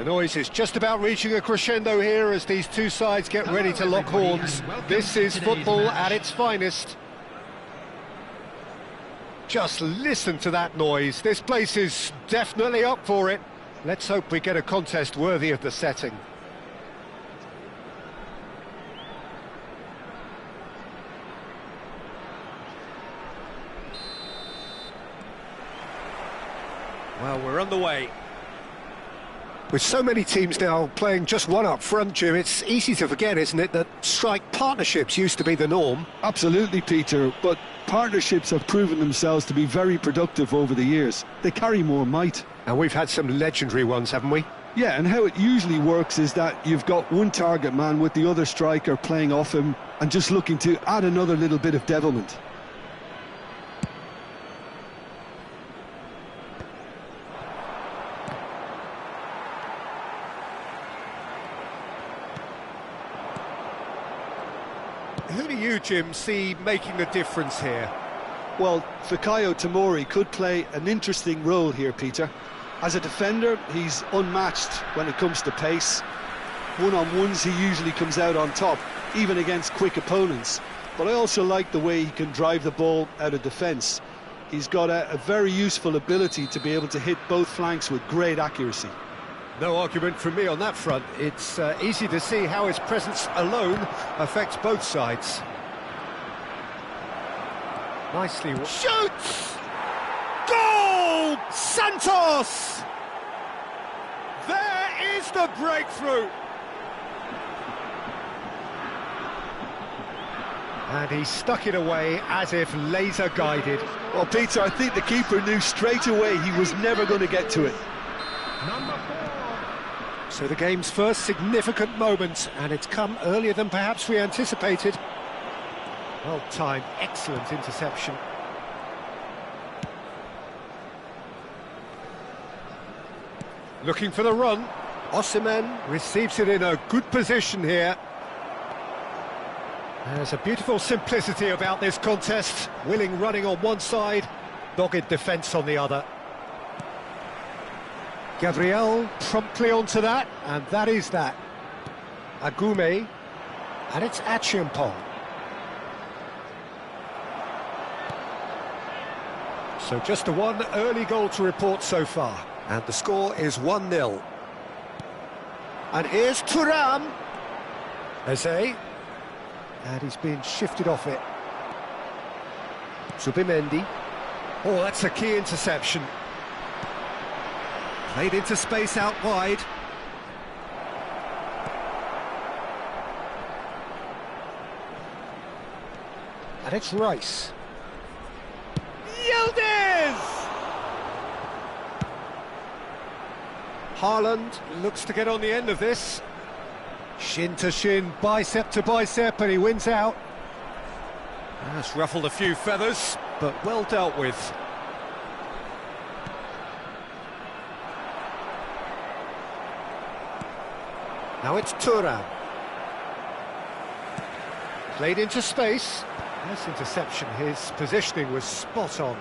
The noise is just about reaching a crescendo here as these two sides get ready to lock horns. This is football at its finest. Just listen to that noise. This place is definitely up for it. Let's hope we get a contest worthy of the setting. Well, we're on the way. With so many teams now playing just one up front, Jim, it's easy to forget, isn't it, that strike partnerships used to be the norm? Absolutely, Peter, but partnerships have proven themselves to be very productive over the years. They carry more might. And we've had some legendary ones, haven't we? Yeah, and how it usually works is that you've got one target man with the other striker playing off him and just looking to add another little bit of devilment. Who do you, Jim, see making the difference here? Well, Fikayo Tomori could play an interesting role here, Peter. As a defender, he's unmatched when it comes to pace. One-on-ones, he usually comes out on top, even against quick opponents. But I also like the way he can drive the ball out of defence. He's got a very useful ability to be able to hit both flanks with great accuracy. No argument from me on that front. It's easy to see how his presence alone affects both sides. Nicely. Shoots! Goal! Santos! There is the breakthrough! And he stuck it away as if laser-guided. Well, Peter, I think the keeper knew straight away he was never going to get to it. So the game's first significant moment, and it's come earlier than perhaps we anticipated. Well timed, excellent interception. Looking for the run. Osimhen receives it in a good position here. There's a beautiful simplicity about this contest. Willing running on one side, dogged defence on the other. Gabriel promptly onto that, and that is that. Agume, and it's Achiampong. So just the one early goal to report so far, and the score is 1-0. And here's Thuram. Eze, and he's been shifted off it. Zubimendi. Oh, that's a key interception. Played into space out wide. And it's Rice. Yildiz! Haaland looks to get on the end of this. Shin to shin, bicep to bicep, and he wins out. That's ruffled a few feathers, but well dealt with. Now it's Thuram. Played into space. Nice interception. His positioning was spot on.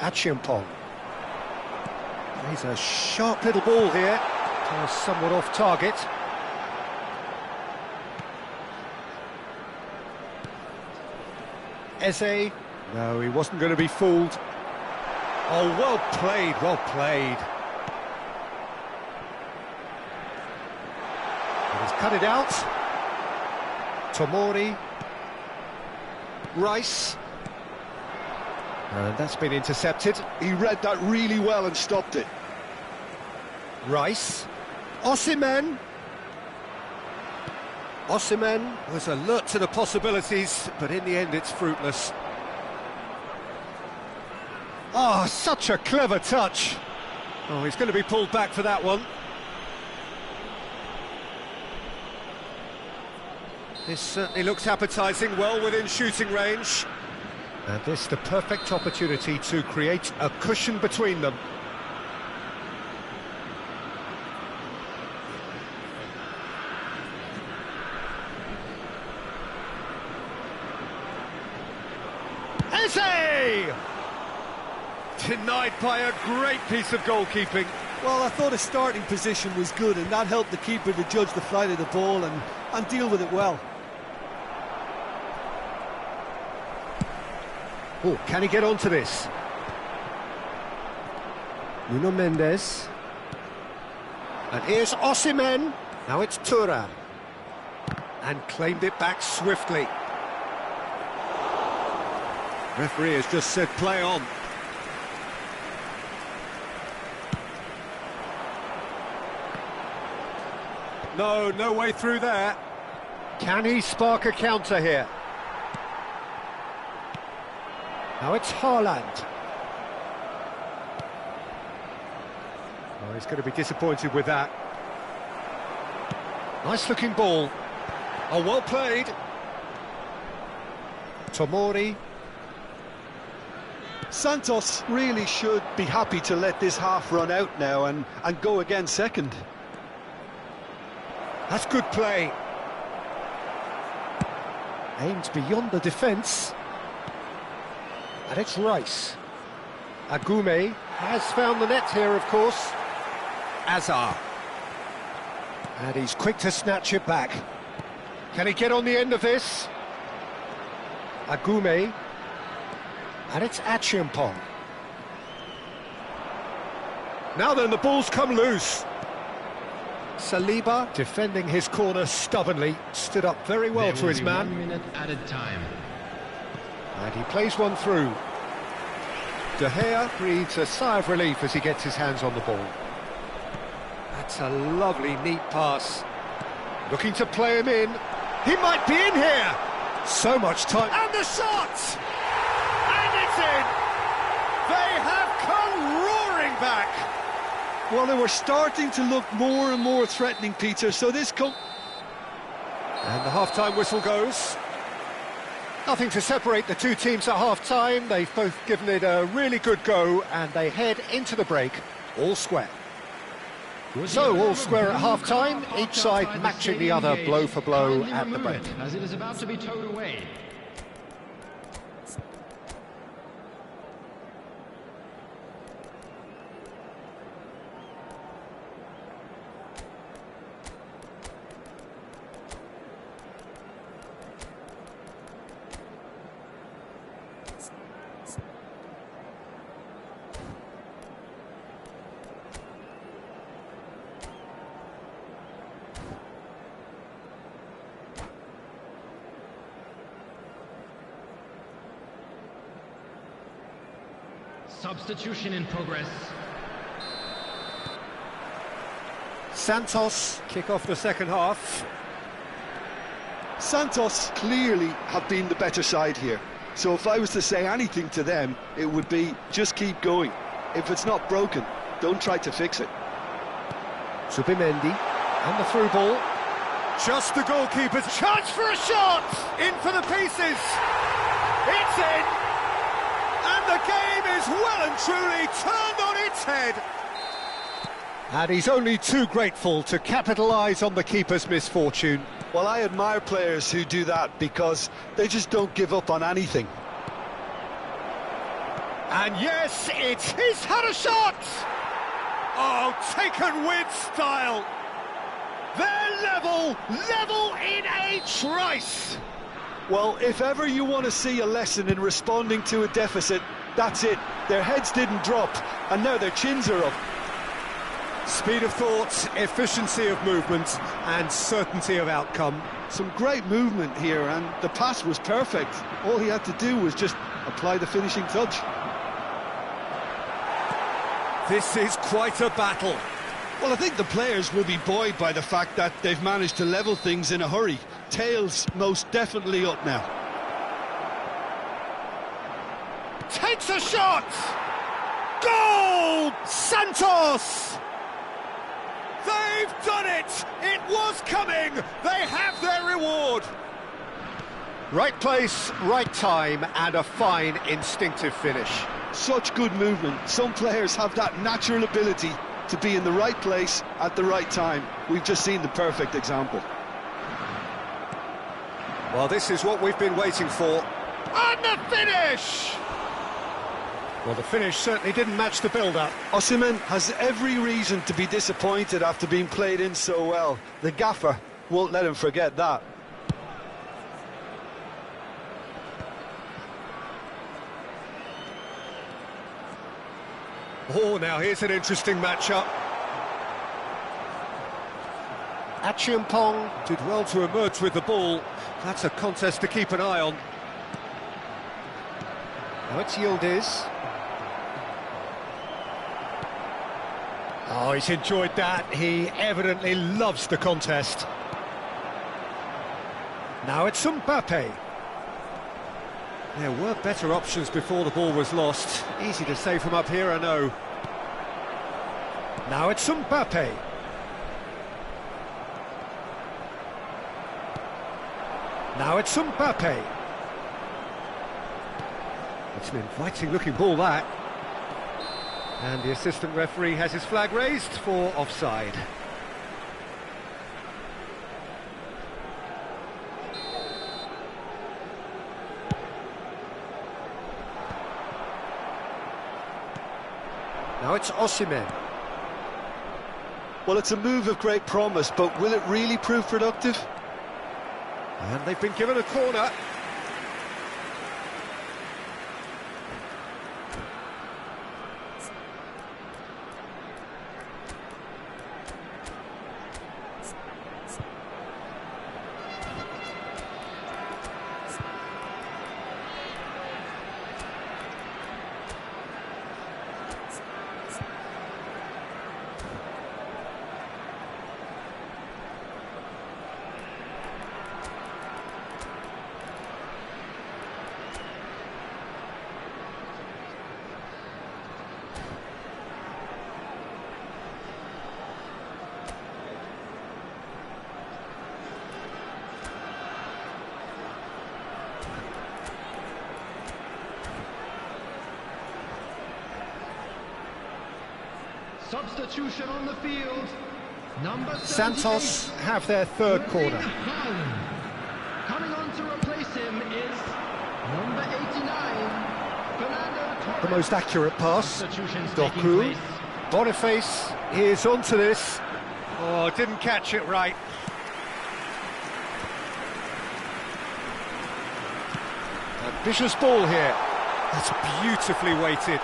Achiampong. He's a sharp little ball here. Somewhat off target. Eze. No, he wasn't going to be fooled. Oh, well played, well played. He's cut it out. Tomori. Rice. And that's been intercepted. He read that really well and stopped it. Rice. Osimhen. Osimhen was alert to the possibilities, but in the end it's fruitless. Oh, such a clever touch. Oh, he's going to be pulled back for that one. This certainly looks appetising, well within shooting range. And this the perfect opportunity to create a cushion between them. Eze! Denied by a great piece of goalkeeping. Well, I thought his starting position was good, and that helped the keeper to judge the flight of the ball and deal with it well. Oh, can he get onto this? Nuno Mendes. And here's Osimhen. Now it's Thuram. And claimed it back swiftly. Referee has just said play on. No way through there. Can he spark a counter here? Now it's Haaland. Oh, he's going to be disappointed with that. Nice looking ball. Oh, well played. Tomori. Santos really should be happy to let this half run out now and go again second. That's good play. Aimed beyond the defence. And it's Rice. Agume has found the net here, of course. Azar. And he's quick to snatch it back. Can he get on the end of this? Agume. And it's Achiampong. Now then, the ball's come loose. Saliba, defending his corner stubbornly, stood up very well to his man. 1 minute added time. And he plays one through. De Gea breathes a sigh of relief as he gets his hands on the ball. That's a lovely, neat pass. Looking to play him in. He might be in here! So much time. And the shot! And it's in! They have come roaring back! Well, they were starting to look more and more threatening, Peter, so this And the half-time whistle goes. Nothing to separate the two teams at half-time. They've both given it a really good go, and they head into the break all square. So, all square at half-time, each side matching the other blow for blow at the break. As it is about to be towed away. Substitution in progress. Santos kick off the second half. Santos clearly have been the better side here. So if I was to say anything to them, it would be just keep going. If it's not broken, don't try to fix it. Zubimendi and the through ball. Just the goalkeeper's chance for a shot! In for the pieces! It's in! And the game is well and truly turned on its head. And he's only too grateful to capitalise on the keeper's misfortune. Well, I admire players who do that because they just don't give up on anything. And yes, it's he's had a shot! Oh, taken with style. They're level in a trice. Well, if ever you want to see a lesson in responding to a deficit, that's it. Their heads didn't drop, and now their chins are up. Speed of thought, efficiency of movement, and certainty of outcome. Some great movement here, and the pass was perfect. All he had to do was just apply the finishing touch. This is quite a battle. Well, I think the players will be buoyed by the fact that they've managed to level things in a hurry. Tails most definitely up now. Takes a shot! Goal! Santos! They've done it! It was coming! They have their reward! Right place, right time, and a fine instinctive finish. Such good movement. Some players have that natural ability to be in the right place at the right time. We've just seen the perfect example. Well, this is what we've been waiting for. And the finish! Well, the finish certainly didn't match the build-up. Osimhen has every reason to be disappointed after being played in so well. The gaffer won't let him forget that. Oh, now here's an interesting matchup. Achiampong did well to emerge with the ball. That's a contest to keep an eye on. Now it's Yildiz. Oh, he's enjoyed that. He evidently loves the contest. Now it's Mbappe. There were better options before the ball was lost. Easy to say from up here, I know. Now it's Mbappe. Now it's Mbappe. It's an inviting looking ball, that. And the assistant referee has his flag raised for offside. Now it's Osimhen. Well, it's a move of great promise, but will it really prove productive? And they've been given a corner. Substitution on the field. Number 78, Santos have their third corner. Haaland. Coming on to replace him is number 89, Fernando Torres. The most accurate pass. Substitutions taking Doku. place. Boniface is onto this. Oh, didn't catch it right. Ambitious ball here. That's beautifully weighted.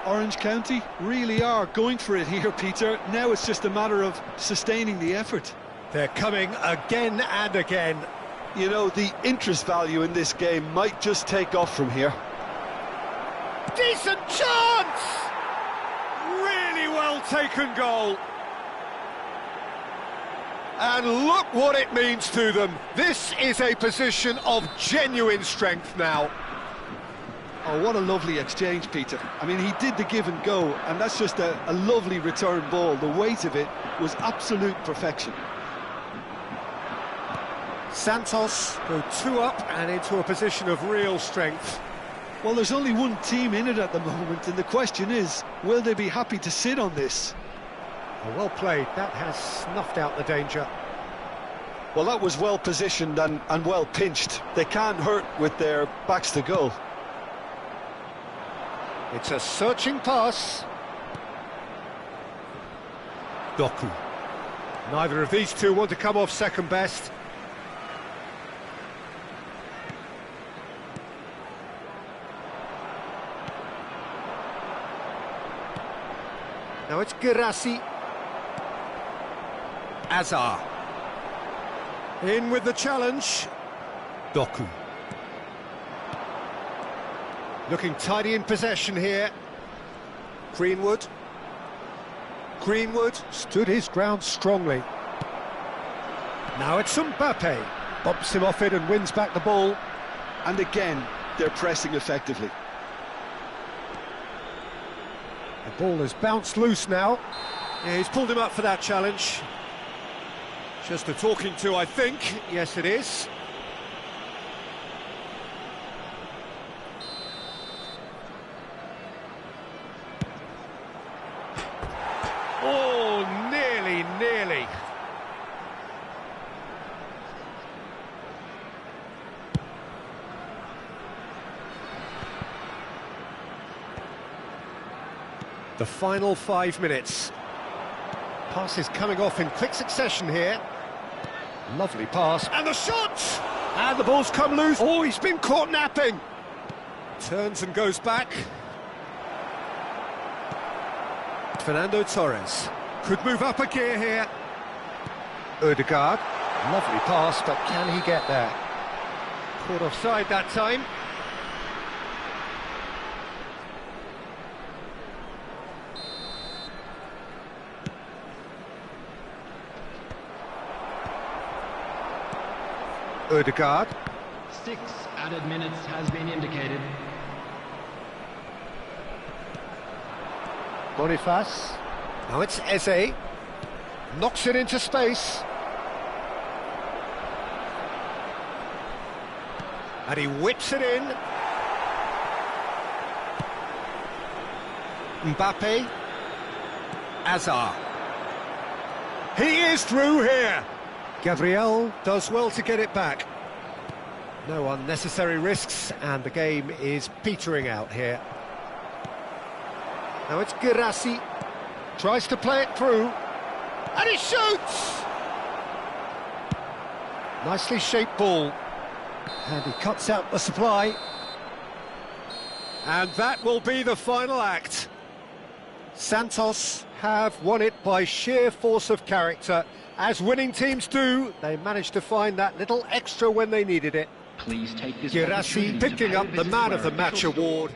Orange County really are going for it here, Peter. Now it's just a matter of sustaining the effort. They're coming again and again. You know, the interest value in this game might just take off from here. Decent chance! Really well taken goal. And look what it means to them. This is a position of genuine strength now. Oh, what a lovely exchange, Peter. I mean, he did the give and go, and that's just a lovely return ball. The weight of it was absolute perfection. Santos go 2 up and into a position of real strength. Well, there's only one team in it at the moment, and the question is, will they be happy to sit on this? Oh, well played. That has snuffed out the danger. Well, that was well positioned and well pinched. They can't hurt with their backs to goal. It's a searching pass. Doku. Neither of these two want to come off second best. Now it's Girassi. Azar. In with the challenge. Doku. Looking tidy in possession here. Greenwood. Greenwood stood his ground strongly. Now it's Mbappe. Bumps him off it and wins back the ball. And again, they're pressing effectively. The ball has bounced loose now. Yeah, he's pulled him up for that challenge. Just a talking to, I think. Yes, it is. Oh, nearly. The final 5 minutes. Passes coming off in quick succession here. Lovely pass, and the shot! And the ball's come loose. Oh, he's been caught napping. Turns and goes back. Fernando Torres could move up a gear here. Ødegaard, lovely pass, but can he get there? Caught offside that time. Ødegaard. 6 added minutes has been indicated. Boniface. Now it's Eze. Knocks it into space. And he whips it in. Mbappe. Azar. He is through here. Gabriel does well to get it back. No unnecessary risks, and the game is petering out here. Now it's Guirassy. Tries to play it through. And he shoots! Nicely shaped ball. And he cuts out the supply. And that will be the final act. Santos have won it by sheer force of character. As winning teams do, they managed to find that little extra when they needed it. Please take this Guirassy picking up the Man of the Match award.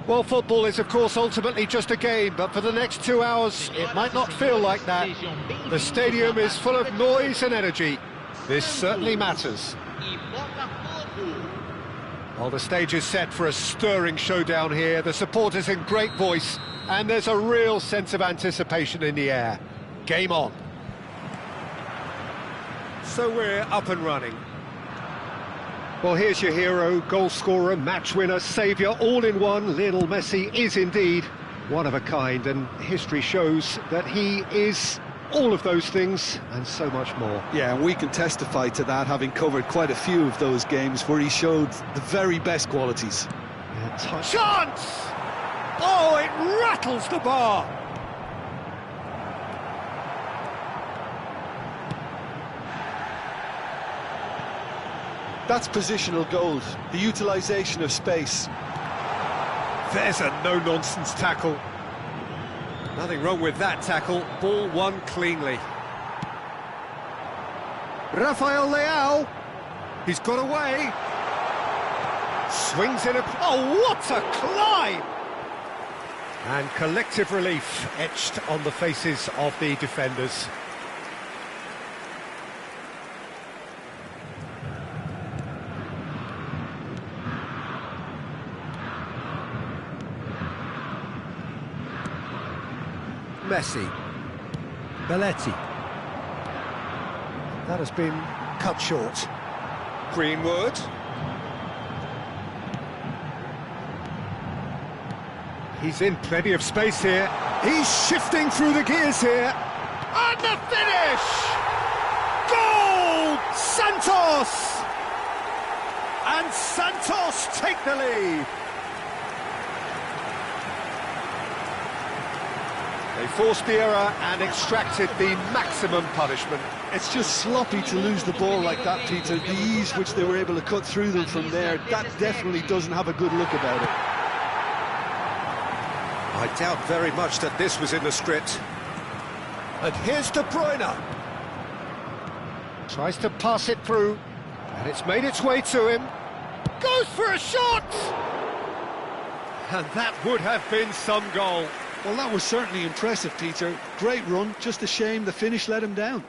Well, football is, of course, ultimately just a game, but for the next 2 hours, it might not feel like that. The stadium is full of noise and energy. This certainly matters. Well, the stage is set for a stirring showdown here. The supporters in great voice, and there's a real sense of anticipation in the air. Game on. So we're up and running. Well, here's your hero, goal scorer, match winner, saviour, all in one. Lionel Messi is indeed one of a kind, and history shows that he is all of those things and so much more. Yeah, and we can testify to that, having covered quite a few of those games where he showed the very best qualities. Chance! Oh, it rattles the bar. That's positional gold, the utilisation of space. There's a no-nonsense tackle. Nothing wrong with that tackle. Ball won cleanly. Rafael Leao. He's got away. Swings in a... Oh, what a climb! And collective relief etched on the faces of the defenders. Messi, Belletti, that has been cut short. Greenwood. He's in plenty of space here. He's shifting through the gears here. And the finish! Goal! Santos! And Santos take the lead. They forced the error and extracted the maximum punishment. It's just sloppy to lose the ball like that, Peter. The ease which they were able to cut through them from there, that definitely doesn't have a good look about it. I doubt very much that this was in the script. And here's De Bruyne. Tries to pass it through, and it's made its way to him. Goes for a shot! And that would have been some goal. Well, that was certainly impressive, Peter. Great run, just a shame the finish let him down.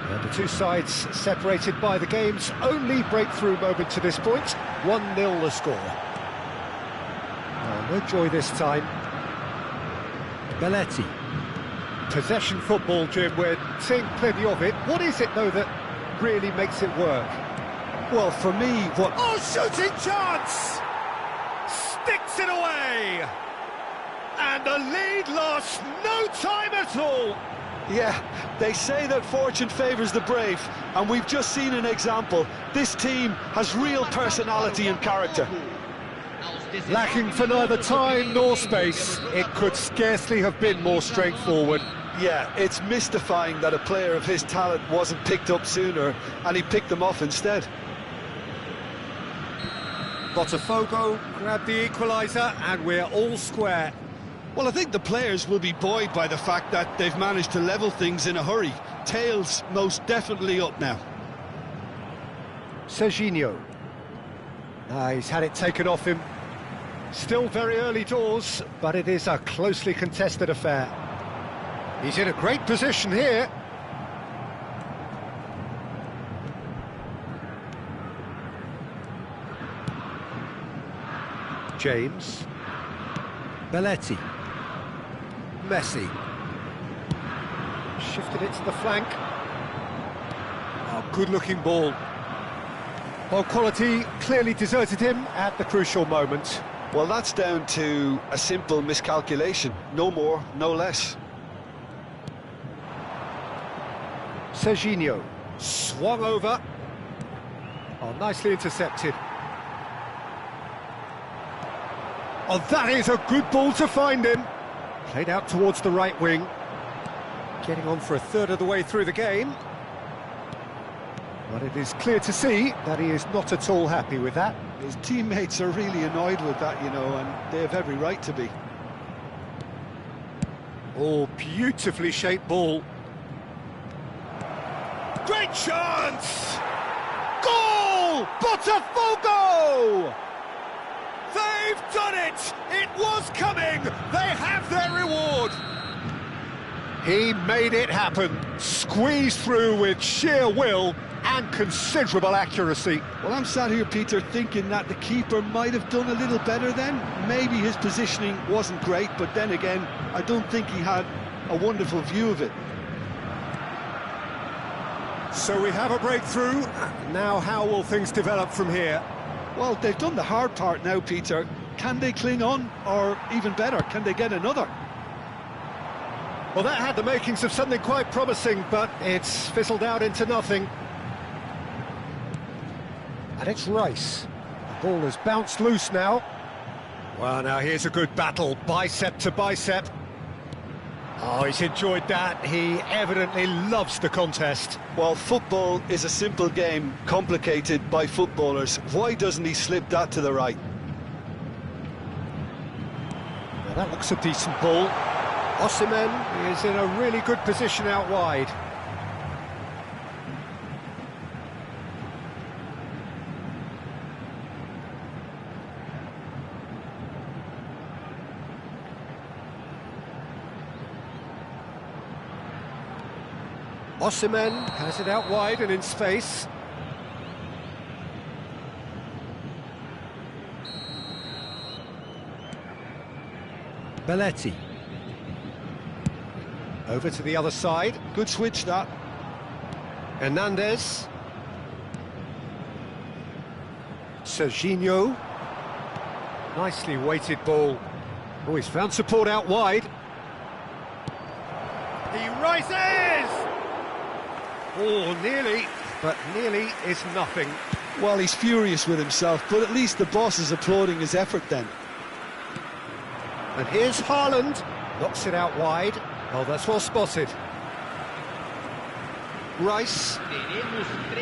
And the two sides separated by the game's only breakthrough moment to this point. 1-0 the score. Oh, no joy this time. Belletti. Possession football, Jim, we're seeing plenty of it. What is it, though, that really makes it work? Well, for me, what... Oh, shooting chance! Sticks it away! And the lead lost no time at all! Yeah, they say that fortune favours the brave, and we've just seen an example. This team has real personality and character. Lacking for neither time nor space, it could scarcely have been more straightforward. Yeah, it's mystifying that a player of his talent wasn't picked up sooner, and he picked them off instead. Botafogo grabbed the equaliser, and we're all square. Well, I think the players will be buoyed by the fact that they've managed to level things in a hurry. Tails most definitely up now. Serginho. He's had it taken off him. Still very early doors, but it is a closely contested affair. He's in a great position here. James. Belletti. Messi. Shifted it to the flank. Oh, good-looking ball. Well, quality clearly deserted him at the crucial moment. Well, that's down to a simple miscalculation. No more, no less. Serginho swung over. Oh, nicely intercepted. Oh, that is a good ball to find him. Played out towards the right wing. Getting on for a third of the way through the game. But it is clear to see that he is not at all happy with that. His teammates are really annoyed with that, you know, and they have every right to be. Oh, beautifully shaped ball. Great chance! Goal! Botafogo! They've done it! It was coming! They have their reward! He made it happen, squeezed through with sheer will and considerable accuracy. Well, I'm sat here, Peter, thinking that the keeper might have done a little better then. Maybe his positioning wasn't great, but then again, I don't think he had a wonderful view of it. So we have a breakthrough. Now how will things develop from here? Well, they've done the hard part now, Peter. Can they cling on, or even better, can they get another? Well, that had the makings of something quite promising, but it's fizzled out into nothing. And it's Rice. The ball has bounced loose now. Well, now here's a good battle, bicep to bicep. Oh, he's enjoyed that. He evidently loves the contest. Well, football is a simple game, complicated by footballers. Why doesn't he slip that to the right? Well, that looks a decent ball. Osimhen is in a really good position out wide. Osimhen has it out wide and in space. Belletti. Over to the other side. Good switch, that. Hernandez. Serginho. Nicely weighted ball. Oh, he's found support out wide. He rises! Oh, nearly, but nearly is nothing. Well, he's furious with himself, but at least the boss is applauding his effort then. And here's Haaland. Knocks it out wide. Oh, that's well spotted. Rice.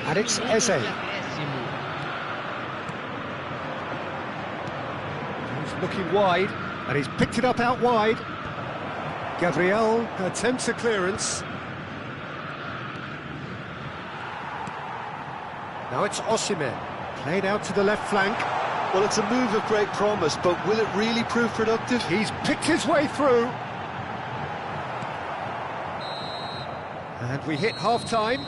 And it's Eze. He's looking wide, and he's picked it up out wide. Gabriel attempts a clearance. Now it's Osimhen, played out to the left flank. Well, it's a move of great promise, but will it really prove productive? He's picked his way through. And we hit half-time.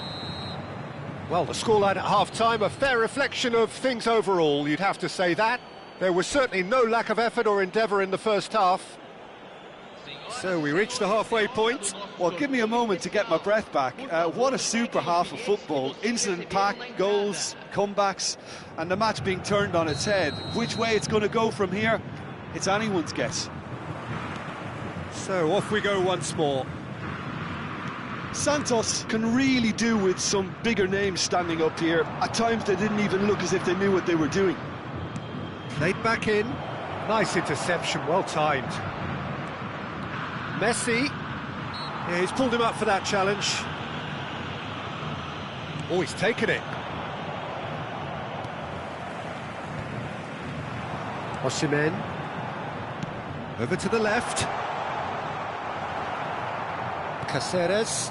Well, the scoreline at half-time, a fair reflection of things overall, you'd have to say that. There was certainly no lack of effort or endeavour in the first half. So we reached the halfway point. Well, give me a moment to get my breath back. What a super half of football. Incident-packed, goals, comebacks, and the match being turned on its head. Which way it's going to go from here, it's anyone's guess. So off we go once more. Santos can really do with some bigger names standing up here. At times they didn't even look as if they knew what they were doing. Played back in. Nice interception, well timed. Messi. Yeah, he's pulled him up for that challenge. Oh, he's taken it. Osimhen. Over to the left. Caceres.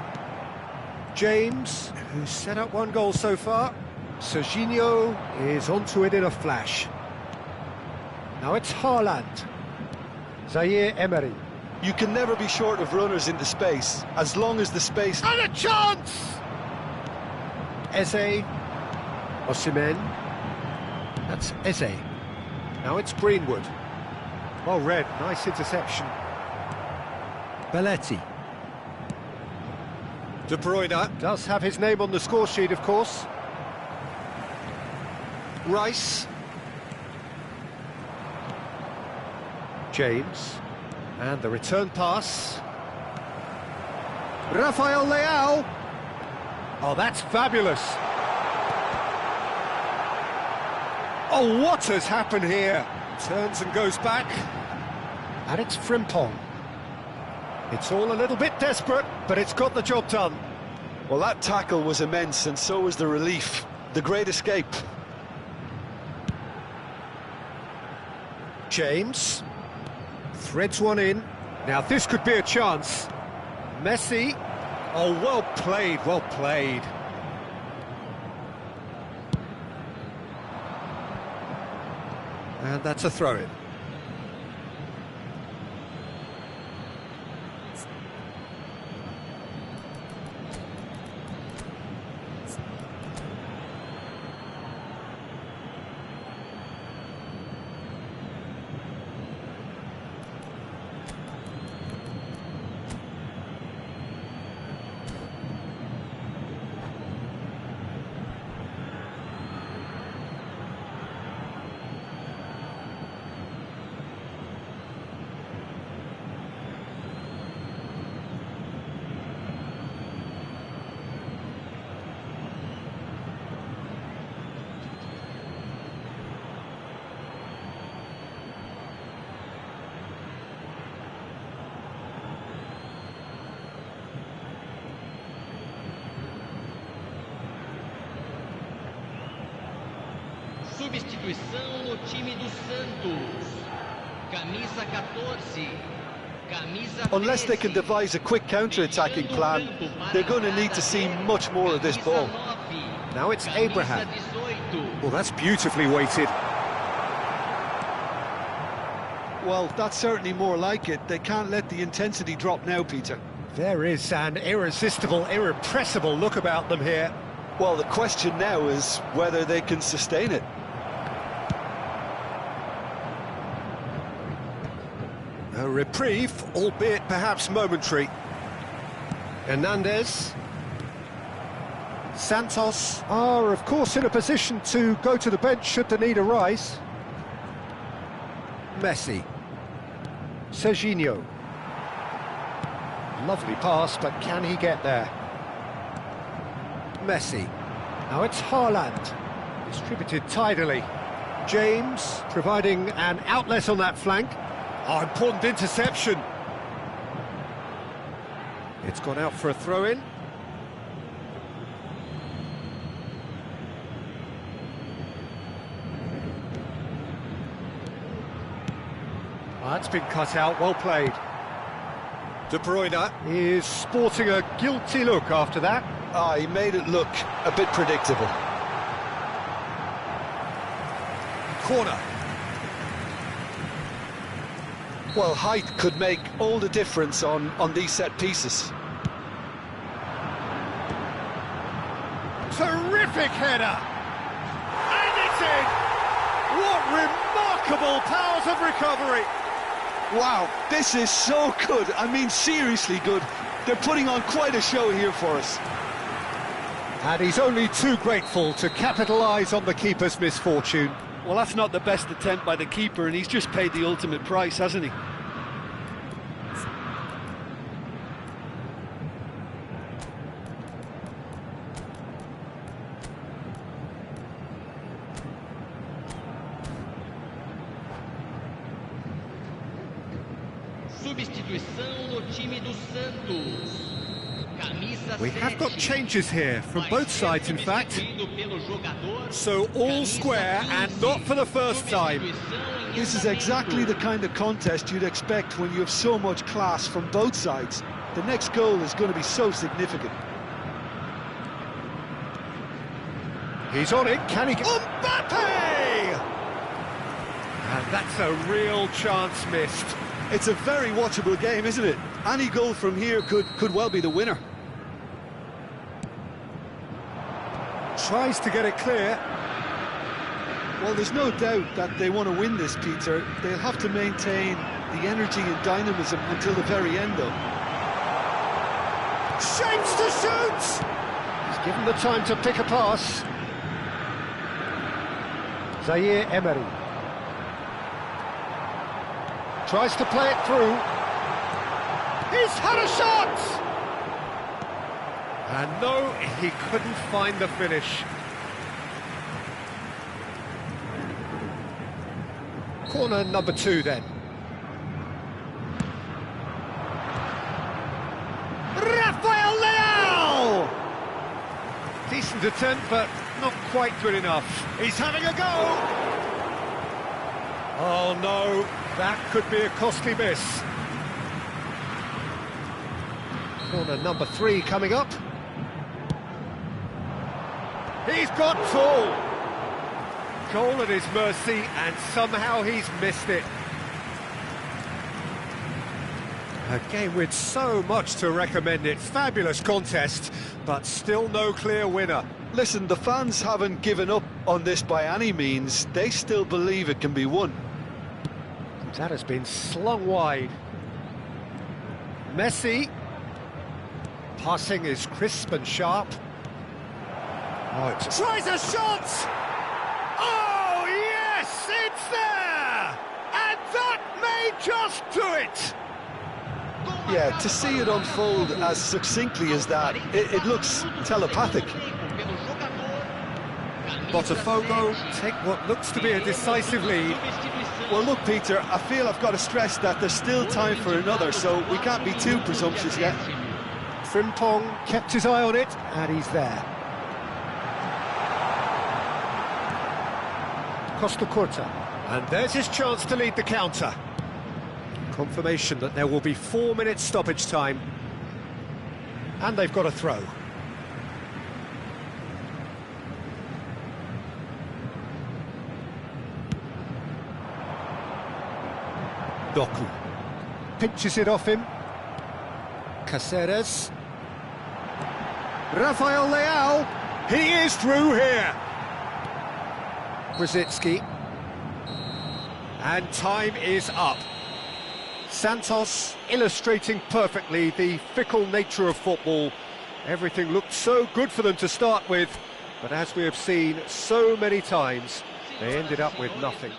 James, who's set up one goal so far. Serginho is onto it in a flash. Now it's Haaland. Zaire Emery. You can never be short of runners into space, as long as the space... And a chance! Eze. Osimhen. That's Eze. Now it's Greenwood. Well read, nice interception. Belletti. De Bruyne does have his name on the score sheet, of course. Rice. James. And the return pass. Rafael Leao. Oh, that's fabulous. Oh, what has happened here? Turns and goes back. And it's Frimpong. It's all a little bit desperate, but it's got the job done. Well, that tackle was immense, and so was the relief. The great escape. James. Threads one in. Now this could be a chance. Messi. Oh, well played, well played. And that's a throw-in. Substituição no time do Santos. Camisa 14. Camisa Unless they can 13. devise a quick counter-attacking plan, they're going to need to see much more of this ball. Now it's Abraham. Camisa 18. Well, that's beautifully weighted. Well, that's certainly more like it. They can't let the intensity drop now, Peter. There is an irresistible, irrepressible look about them here. Well, the question now is whether they can sustain it. A reprieve, albeit perhaps momentary. Hernandez. Santos are, of course, in a position to go to the bench should the need arise. Messi. Serginho. Lovely pass, but can he get there? Messi. Now it's Haaland. Distributed tidily. James providing an outlet on that flank. Oh, important interception. It's gone out for a throw-in. Oh, that's been cut out, well played. De Bruyne is sporting a guilty look after that. Ah, he made it look a bit predictable. Corner. Well, height could make all the difference on these set pieces. Terrific header! And it's in! What remarkable powers of recovery! Wow, this is so good. I mean, seriously good. They're putting on quite a show here for us. And he's only too grateful to capitalise on the keeper's misfortune. Well, that's not the best attempt by the keeper, and he's just paid the ultimate price, hasn't he? Substituição no time do Santos. Camisa We have got 7. changes here, from both sides in fact. Substituído pelo jogador. So all square and not for the first time. Substituição em This is andamento. exactly the kind of contest you'd expect when you have so much class from both sides. The next goal is going to be so significant. He's on it, can he get... Mbappe! And that's a real chance missed. It's a very watchable game, isn't it? Any goal from here could well be the winner. Tries to get it clear. Well, there's no doubt that they want to win this, Peter. They'll have to maintain the energy and dynamism until the very end, though. Shapes to shoot! He's given the time to pick a pass. Zaire Emery. Tries to play it through. He's had a shot! And no, he couldn't find the finish. Corner number 2 then. Rafael Leao! Decent attempt, but not quite good enough. He's having a go! Oh no, that could be a costly miss. Corner number 3 coming up. He's got full. Goal at his mercy, and somehow he's missed it. A game with so much to recommend it. Fabulous contest, but still no clear winner. Listen, the fans haven't given up on this by any means. They still believe it can be won. That has been slung wide. Messi. Passing is crisp and sharp. Oh, tries a shot! Oh, yes, it's there! And that may just do it! Yeah, to see it unfold as succinctly as that, it looks telepathic. Botafogo take what looks to be a decisive lead. Well, look, Peter, I feel I've got to stress that there's still time for another, so we can't be too presumptuous yet. Frimpong kept his eye on it, and he's there. Costa Curta, and there's his chance to lead the counter. Confirmation that there will be 4 minutes stoppage time. And they've got a throw. Doku pinches it off him. Caceres. Rafael Leao. He is through here. Brzezinski. And time is up. Santos illustrating perfectly the fickle nature of football. Everything looked so good for them to start with, but as we have seen so many times, they ended up with nothing.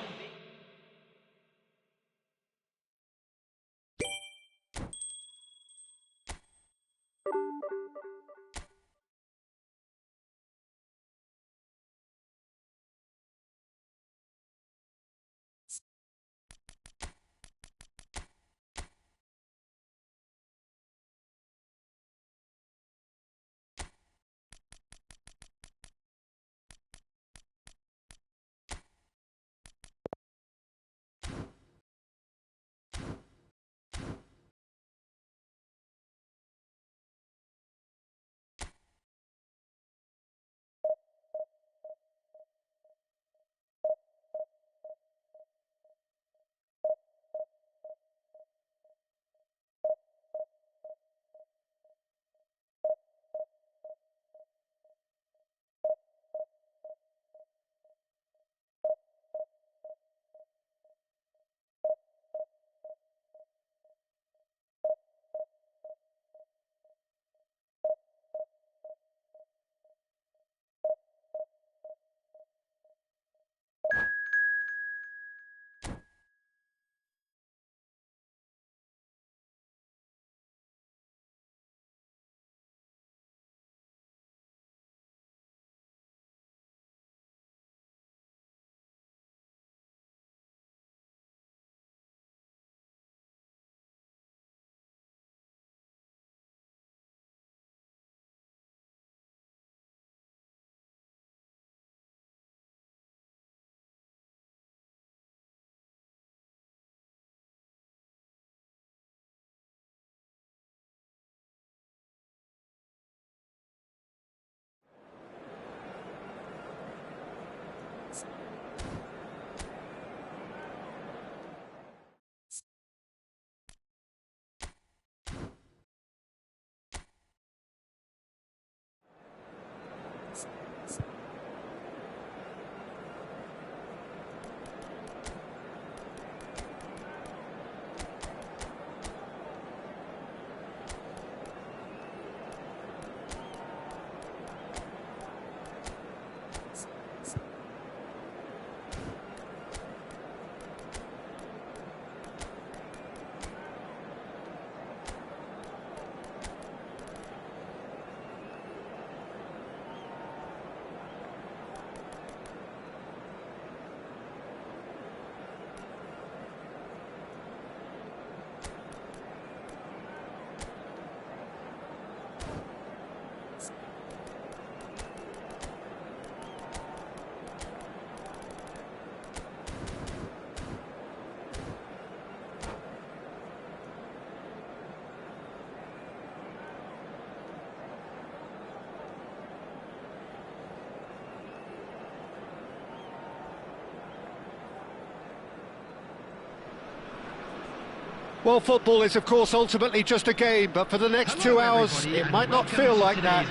Well, football is, of course, ultimately just a game, but for the next 2 hours, it might not feel like that.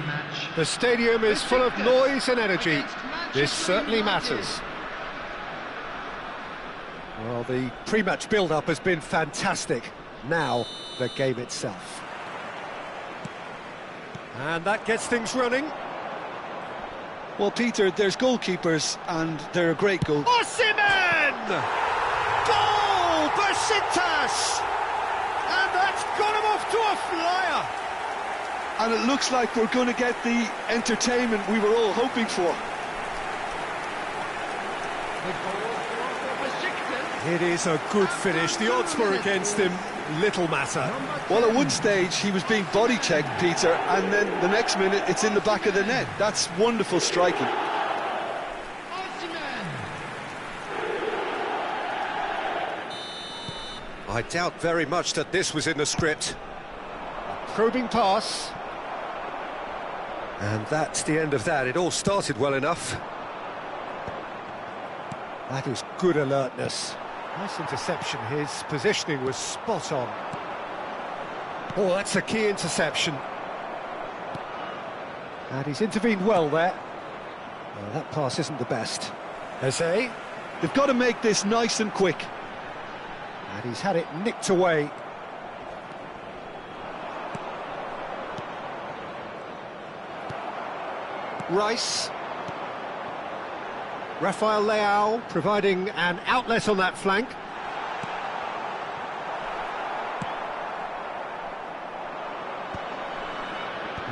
The stadium is full of noise and energy. This certainly matters. Well, the pre-match build-up has been fantastic. Now, the game itself. And that gets things running. Well, Peter, there's goalkeepers, and they're a great goal. Osimhen! Goal! Besiktas! And that's got him off to a flyer! And it looks like we're going to get the entertainment we were all hoping for. It is a good finish. The odds were against him. Little matter. Well, at one stage, he was being body-checked, Peter, and then the next minute, it's in the back of the net. That's wonderful striking. I doubt very much that this was in the script. A probing pass. And that's the end of that. It all started well enough. That is good alertness. Nice interception. His positioning was spot on. Oh, that's a key interception. And he's intervened well there. Well, that pass isn't the best. Eze. They've got to make this nice and quick. And he's had it nicked away. Rice. Rafael Leao providing an outlet on that flank.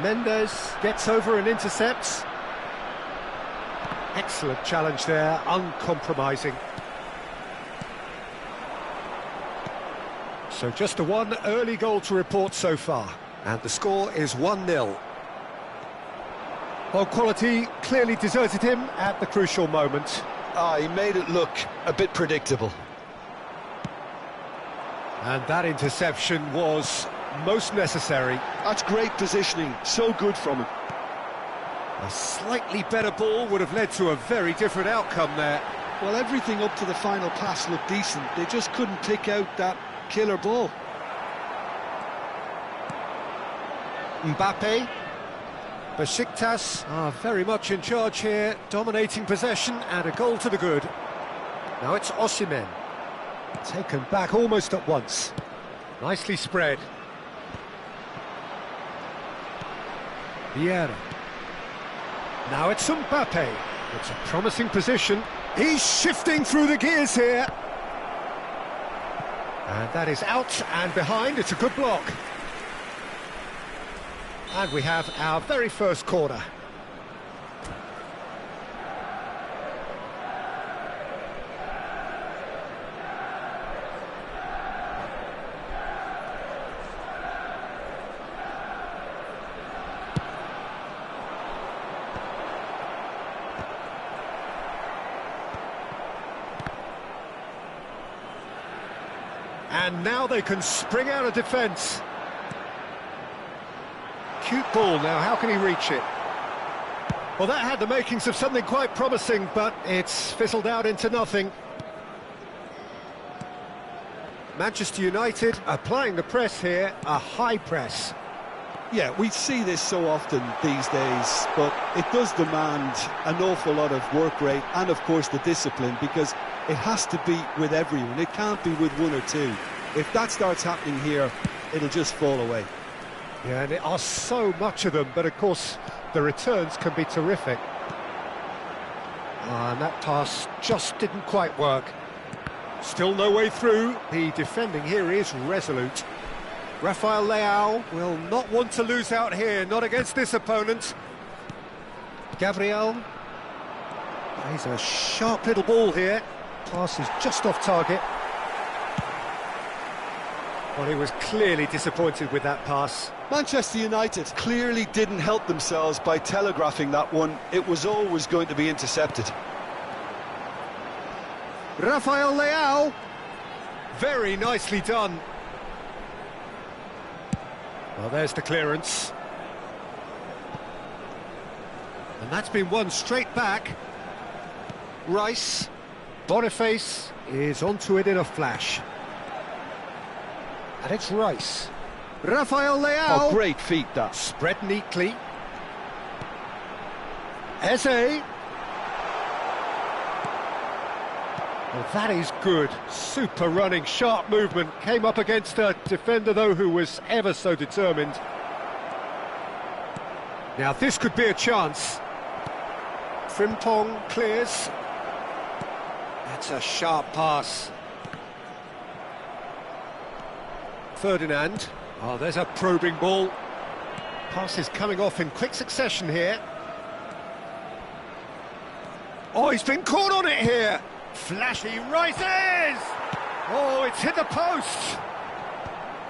Mendes gets over and intercepts. Excellent challenge there, uncompromising. So just the one early goal to report so far, and the score is 1-0. Well, quality clearly deserted him at the crucial moment. He made it look a bit predictable. And that interception was most necessary. That's great positioning, so good from him. A slightly better ball would have led to a very different outcome there. Well, everything up to the final pass looked decent. They just couldn't pick out that killer ball. Mbappe. Besiktas are very much in charge here, dominating possession and a goal to the good. Now it's Osimhen. Taken back almost at once. Nicely spread. Vieira. Now it's Mbappe. It's a promising position. He's shifting through the gears here. And that is out and behind. It's a good block. And we have our very first corner. And now they can spring out of defence. Cute ball now, how can he reach it? Well, that had the makings of something quite promising, but it's fizzled out into nothing. Manchester United applying the press here, a high press. Yeah, we see this so often these days, but it does demand an awful lot of work rate and, of course, the discipline, because it has to be with everyone. It can't be with one or two. If that starts happening here, it'll just fall away. Yeah, and there are so much of them, but of course the returns can be terrific. And that pass just didn't quite work. Still no way through. The defending here is resolute. Rafael Leao will not want to lose out here, not against this opponent. Gabriel plays a sharp little ball here. Pass is just off target. Well, he was clearly disappointed with that pass. Manchester United clearly didn't help themselves by telegraphing that one. It was always going to be intercepted. Rafael Leao. Very nicely done. Well, there's the clearance. And that's been won straight back. Rice. Boniface is onto it in a flash. And it's Rice. Rafael Leao. Oh, great feat, that. Spread neatly. Eze. Well, that is good. Super running, sharp movement. Came up against a defender, though, who was ever so determined. Now, this could be a chance. Frimpong clears. That's a sharp pass. Ferdinand. Oh, there's a probing ball. Passes coming off in quick succession here. Oh, he's been caught on it here. Flashy rises! Oh, it's hit the post!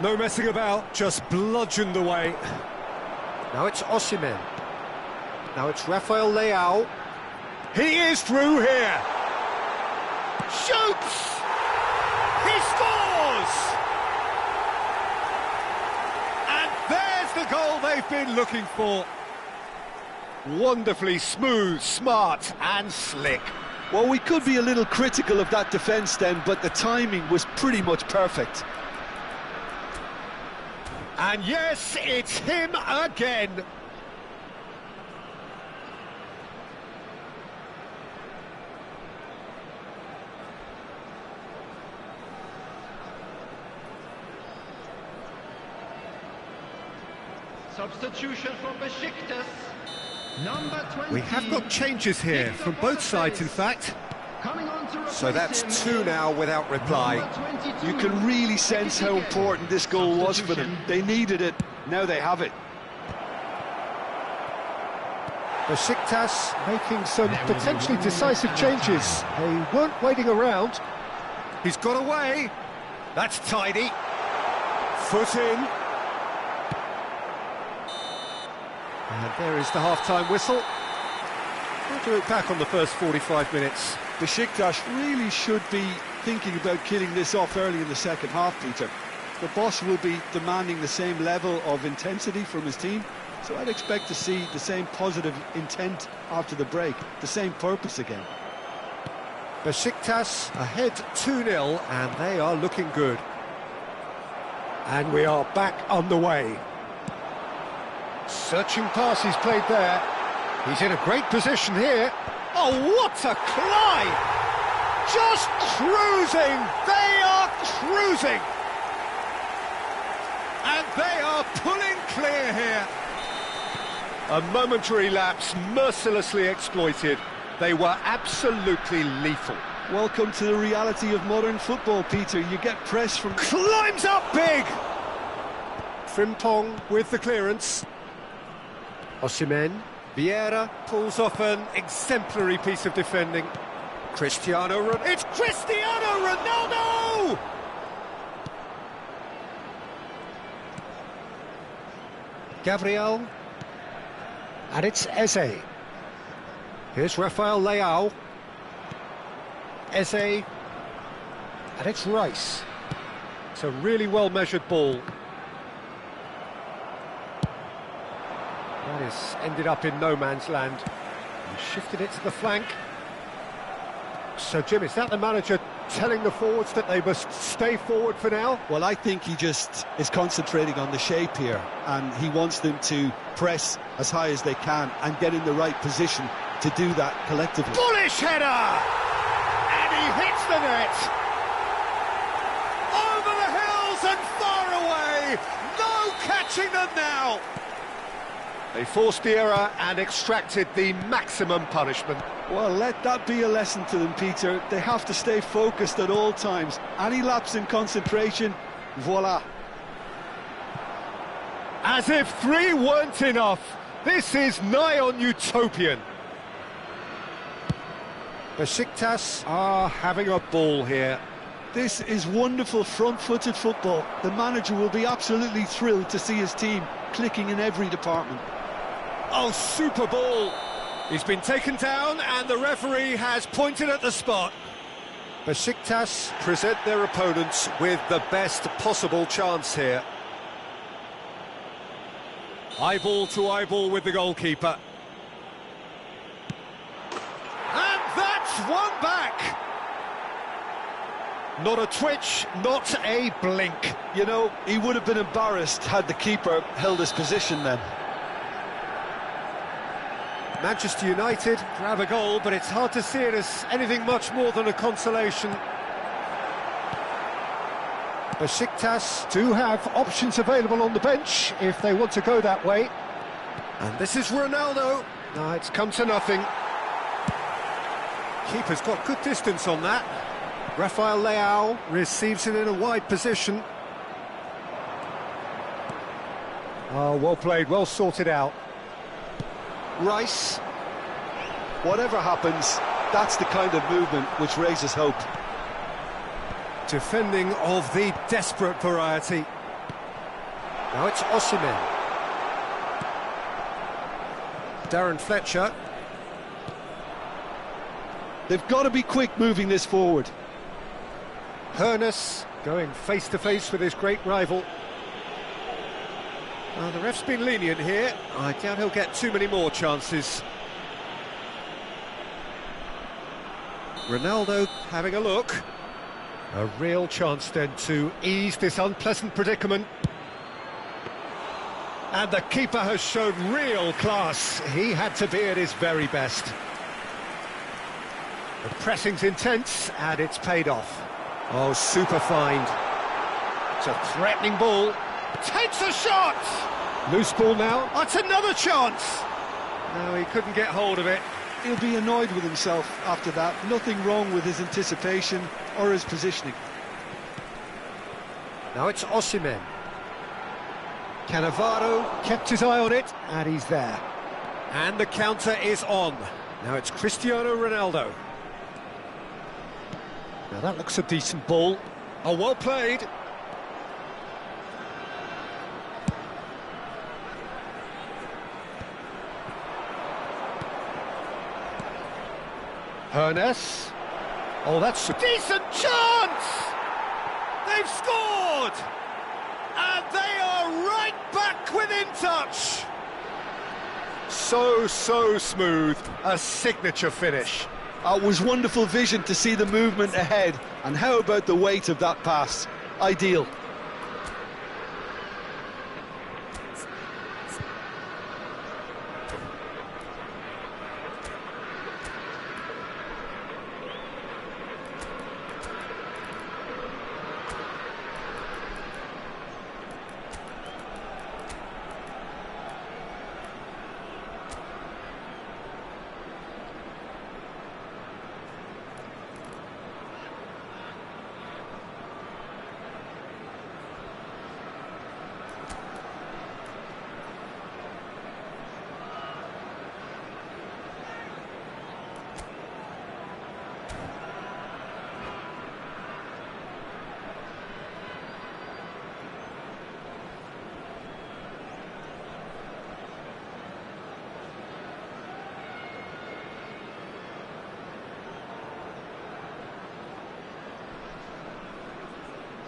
No messing about, just bludgeoned away. Now it's Osimhen. Now it's Rafael Leao. He is through here! Shoots! He scores! And there's the goal they've been looking for. Wonderfully smooth, smart and slick. Well, we could be a little critical of that defence then, but the timing was pretty much perfect. And yes, it's him again. Substitution from Besiktas. Number 20. We have got changes here from both sides, in fact. Coming on to So that's replace him two is now without reply. number 22. You can really sense how important this goal was for them. They needed it, now they have it. Besiktas making some potentially decisive changes. They weren't waiting around. He's got away. That's tidy. Foot in. And there is the half-time whistle. We'll do it back on the first 45 minutes. Besiktas really should be thinking about killing this off early in the second half, Peter. The boss will be demanding the same level of intensity from his team, so I'd expect to see the same positive intent after the break, the same purpose again. Besiktas ahead 2-0, and they are looking good. And we are back underway. Searching pass he's played there. He's in a great position here. Oh, what a climb! Just cruising! They are cruising! And they are pulling clear here. A momentary lapse mercilessly exploited. They were absolutely lethal. Welcome to the reality of modern football, Peter. You get press from... Climbs up big! Frimpong with the clearance. Osimhen. Vieira pulls off an exemplary piece of defending. It's Cristiano Ronaldo! Gabriel. And it's Eze. Here's Rafael Leao. Eze. And it's Rice. It's a really well-measured ball. That has ended up in no man's land. He shifted it to the flank. So, Jim, is that the manager telling the forwards that they must stay forward for now? Well, I think he just is concentrating on the shape here, and he wants them to press as high as they can and get in the right position to do that collectively. Bullish header! And he hits the net! Over the hills and far away! No catching them now! They forced the error and extracted the maximum punishment. Well, let that be a lesson to them, Peter. They have to stay focused at all times. Any lapse in concentration, voila. As if 3 weren't enough, this is nigh on utopian. Besiktas are having a ball here. This is wonderful front-footed football. The manager will be absolutely thrilled to see his team clicking in every department. Oh, super ball! He's been taken down and the referee has pointed at the spot. Besiktas present their opponents with the best possible chance here. Eyeball to eyeball with the goalkeeper. And that's one back! Not a twitch, not a blink. You know, he would have been embarrassed had the keeper held his position then. Manchester United grab a goal, but it's hard to see it as anything much more than a consolation. Besiktas do have options available on the bench if they want to go that way. And this is Ronaldo. No, it's come to nothing. Keeper's got good distance on that. Rafael Leao receives it in a wide position. Oh, well played, well sorted out. Rice. Whatever happens, that's the kind of movement which raises hope. Defending of the desperate variety. Now it's Osimhen. Darren Fletcher. They've got to be quick moving this forward. Hoeneß going face-to-face with his great rival. The ref's been lenient here. I doubt he'll get too many more chances. Ronaldo having a look. A real chance then to ease this unpleasant predicament. And the keeper has shown real class. He had to be at his very best. The pressing's intense, and it's paid off. Oh, super find. It's a threatening ball. Takes a shot! Loose ball now. Oh, it's another chance! No, he couldn't get hold of it. He'll be annoyed with himself after that. Nothing wrong with his anticipation or his positioning. Now it's Osimhen. Cannavaro kept his eye on it, and he's there. And the counter is on. Now it's Cristiano Ronaldo. Now that looks a decent ball. Oh, well played. Hoeneß. Oh, that's a decent chance! They've scored! And they are right back within touch! So smooth. A signature finish. It was wonderful vision to see the movement ahead. And how about the weight of that pass? Ideal.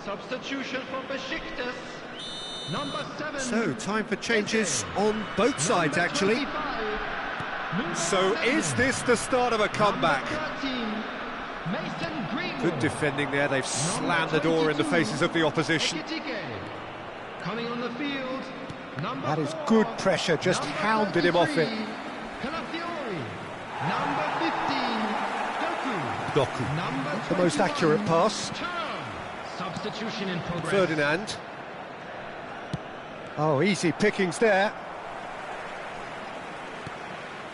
Substitution for Besiktas, number 7. So, time for changes on both sides, actually. So, is this the start of a comeback? 13, Mason Greenwood. Good defending there, they've slammed the door in the faces of the opposition. Ekitike. Coming on the field, number That is 4, good pressure, just number hounded him off it. 33, Calafiori. Number 15, Doku. Doku. Number The most 21, accurate pass. Turn. Substitution in progress. Ferdinand. Oh, easy pickings there.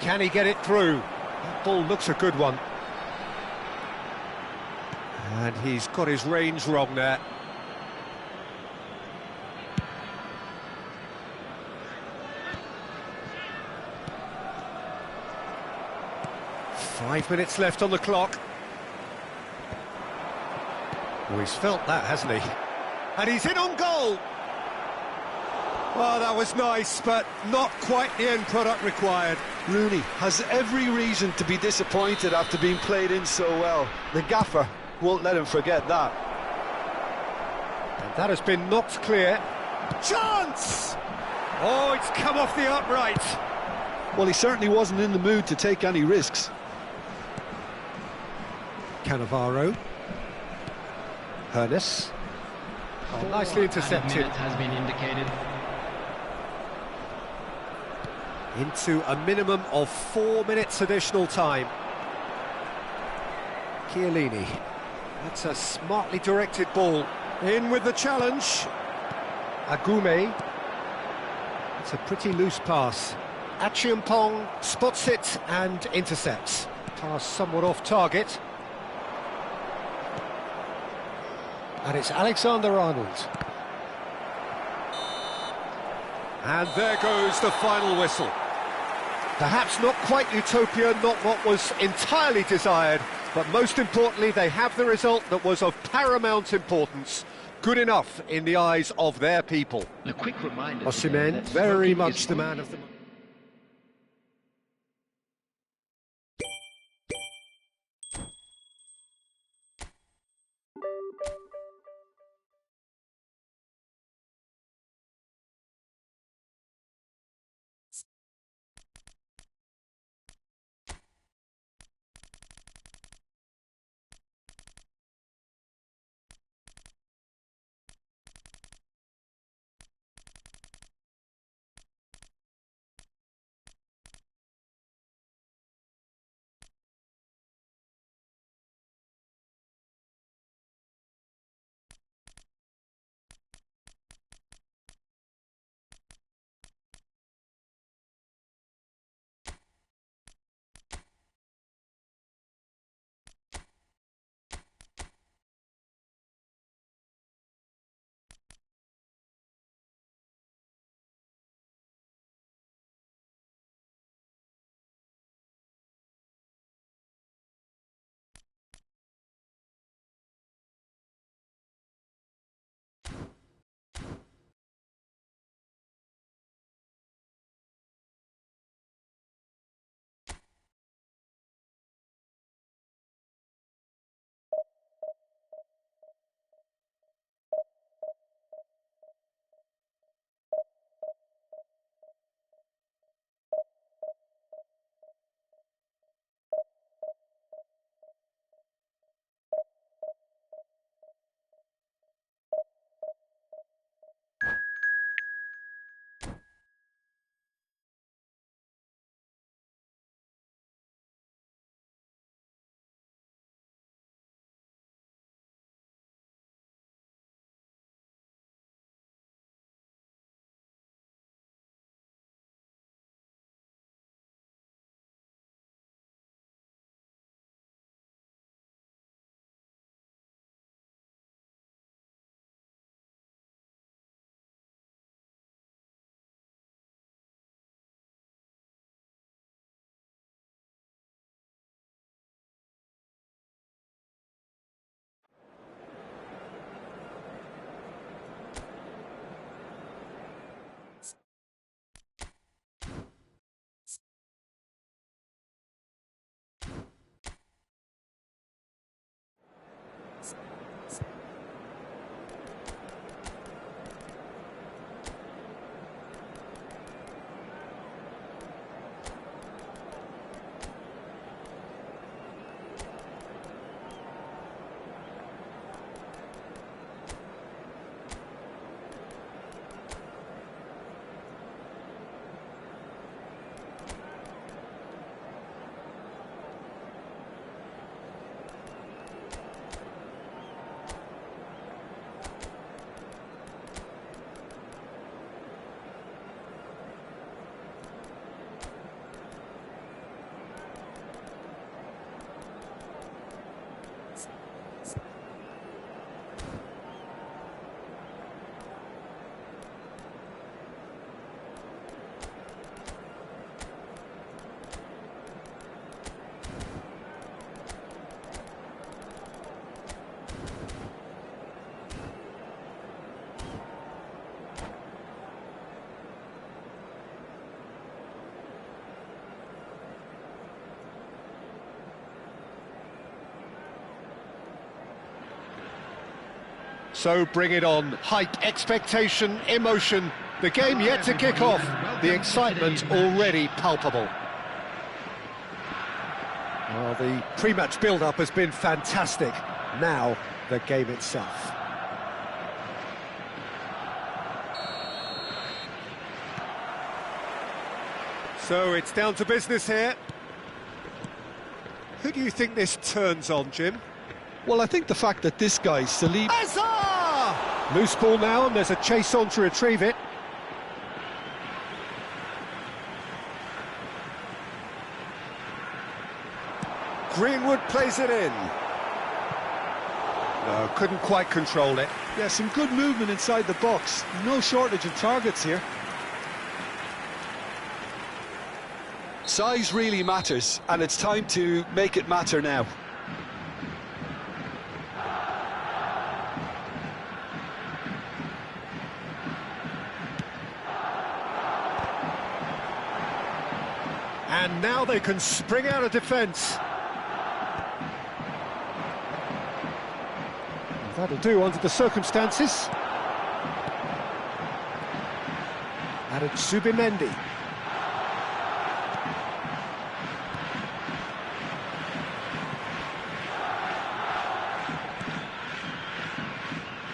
Can he get it through? That ball looks a good one. And he's got his range wrong there. Five minutes left on the clock. Oh, he's felt that, hasn't he? And he's in on goal! Well, that was nice, but not quite the end product required. Rooney has every reason to be disappointed after being played in so well. The gaffer won't let him forget that. And that has been knocked clear. Chance! Oh, it's come off the upright. Well, he certainly wasn't in the mood to take any risks. Cannavaro. Hernus. Oh, nicely intercepted. Minute has been indicated. Into a minimum of 4 minutes additional time. Chiellini. That's a smartly directed ball. In with the challenge. Agume. It's a pretty loose pass. Achiampong spots it and intercepts. Pass somewhat off target. And it's Alexander-Arnold. And there goes the final whistle. Perhaps not quite utopia, not what was entirely desired, but most importantly, they have the result that was of paramount importance. Good enough in the eyes of their people. A quick reminder. Osimhen, very much the man of the... So bring it on. Hype, expectation, emotion. The game yet to kick off. The excitement already palpable. Well, the pre-match build-up has been fantastic. Now, the game itself. So it's down to business here. Who do you think this turns on, Jim? Well, I think the fact that this guy, Salim... Hazard! Loose ball now, and there's a chase on to retrieve it. Greenwood plays it in. No, couldn't quite control it. Yeah, some good movement inside the box. No shortage of targets here. Size really matters, and it's time to make it matter now. And now they can spring out of defence. That'll do under the circumstances. And it's Zubimendi.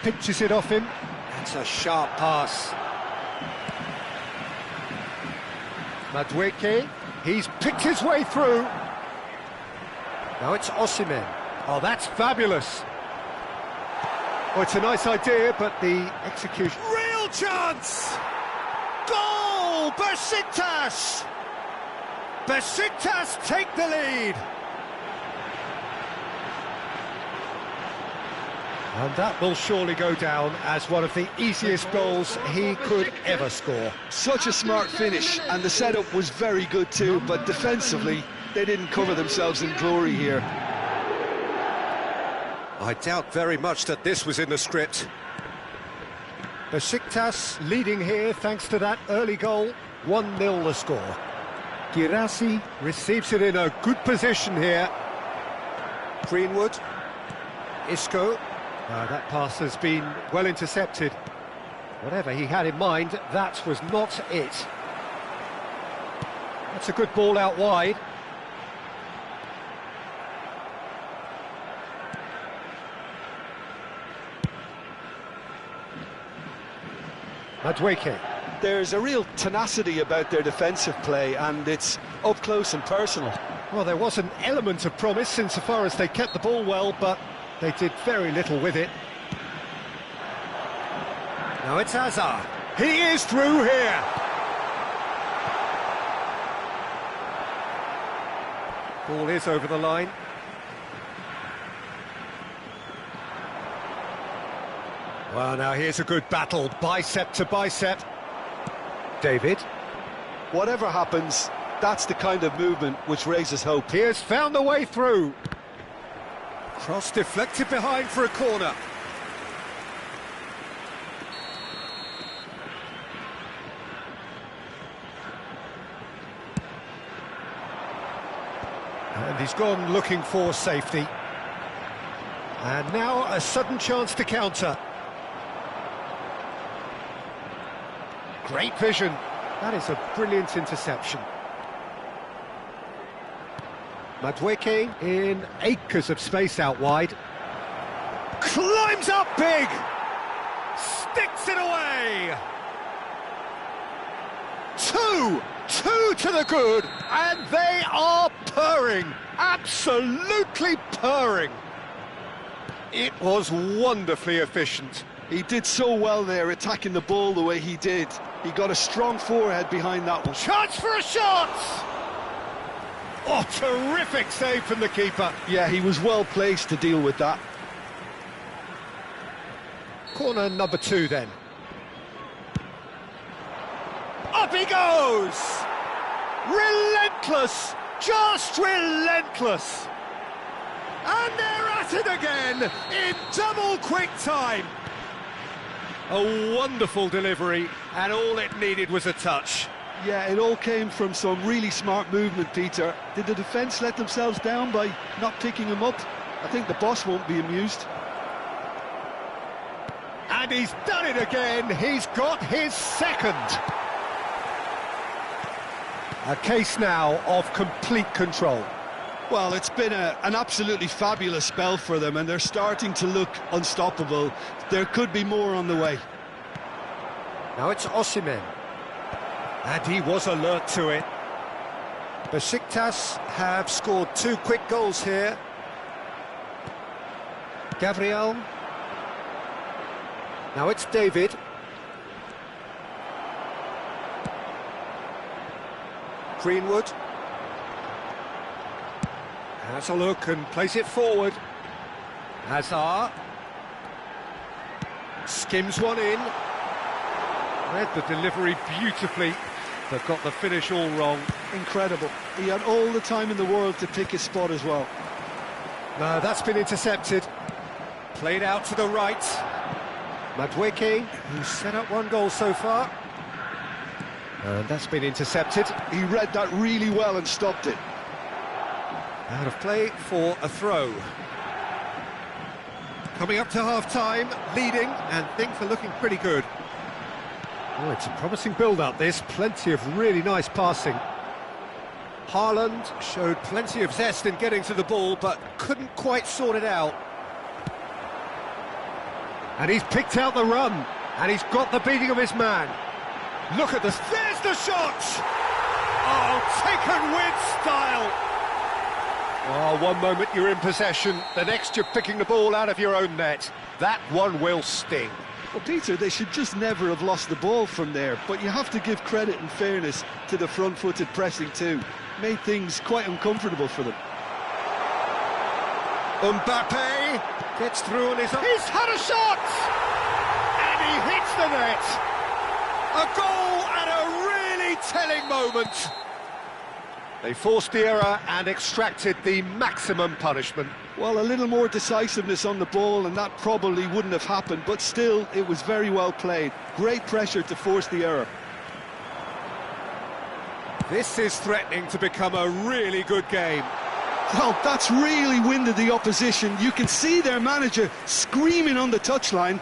Pitches it off him. That's a sharp pass. Madueke, he's picked his way through. Now it's Osimhen. Oh, that's fabulous. Oh, it's a nice idea, but the execution... Real chance! Goal! Besiktas! Besiktas take the lead. And that will surely go down as one of the easiest goals he could ever score. Such a smart finish, and the setup was very good too, but defensively, they didn't cover themselves in glory here. I doubt very much that this was in the script. Besiktas leading here thanks to that early goal. 1-0 the score. Girassi receives it in a good position here. Greenwood. Isco. That pass has been well intercepted. Whatever he had in mind, that was not it. That's a good ball out wide. Madueke. There's a real tenacity about their defensive play, and it's up close and personal. Well, there was an element of promise insofar as they kept the ball well, but they did very little with it. Now it's Hazard. He is through here. Ball is over the line. Well, now here's a good battle, bicep to bicep. David. Whatever happens, that's the kind of movement which raises hope. He has found the way through. Cross deflected behind for a corner. And he's gone looking for safety. And now a sudden chance to counter. Great vision. That is a brilliant interception. Madueke in acres of space out wide. Climbs up big! Sticks it away! Two to the good, and they are purring. Absolutely purring. It was wonderfully efficient. He did so well there, attacking the ball the way he did. He got a strong forehead behind that one. Chance for a shot! Oh, terrific save from the keeper. Yeah, he was well placed to deal with that. Corner number 2 then. Up he goes! Relentless! Just relentless! And they're at it again in double quick time. A wonderful delivery, and all it needed was a touch. Yeah, it all came from some really smart movement, Peter. Did the defence let themselves down by not picking him up? I think the boss won't be amused. And he's done it again. He's got his second. A case now of complete control. Well, it's been an absolutely fabulous spell for them, and they're starting to look unstoppable. There could be more on the way. Now it's Osimhen. And he was alert to it. Besiktas have scored 2 quick goals here. Gabriel. Now it's David. Greenwood. Has a look and plays it forward. Hazard. Skims one in. Read the delivery beautifully, but got the finish all wrong. Incredible. He had all the time in the world to pick his spot as well. No, that's been intercepted. Played out to the right. Madueke, who's set up 1 goal so far. And that's been intercepted. He read that really well and stopped it. Out of play for a throw. Coming up to half-time, leading, and things are looking pretty good. Oh, it's a promising build-up, this. Plenty of really nice passing. Haaland showed plenty of zest in getting to the ball, but couldn't quite sort it out. And he's picked out the run, and he's got the beating of his man. Look at this, there's the shot! Oh, taken with style! Oh, one moment you're in possession, the next you're picking the ball out of your own net. That one will sting. Well, Peter, they should just never have lost the ball from there, but you have to give credit and fairness to the front-footed pressing too. Made things quite uncomfortable for them. Mbappe gets through on his own. He's had a shot! And he hits the net! A goal at a really telling moment. They forced the error and extracted the maximum punishment. Well, a little more decisiveness on the ball and that probably wouldn't have happened, but still, it was very well played. Great pressure to force the error. This is threatening to become a really good game. Well, that's really winded the opposition. You can see their manager screaming on the touchline.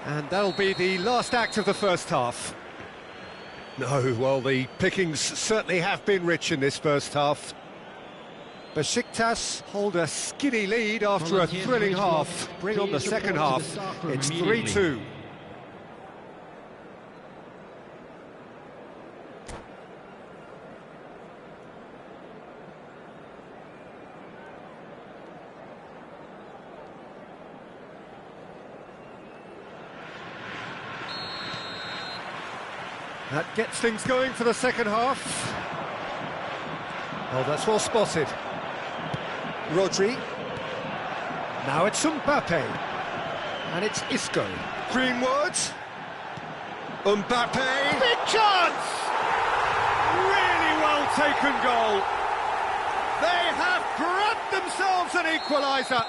And that'll be the last act of the first half. No, well, the pickings certainly have been rich in this first half. Besiktas hold a skinny lead after a thrilling half. Bring on the second half. It's 3-2. That gets things going for the second half. Oh, that's well spotted. Rodri. Now it's Mbappe. And it's Isco. Greenwood. Mbappe. Big chance! Really well taken goal. They have grabbed themselves an equaliser.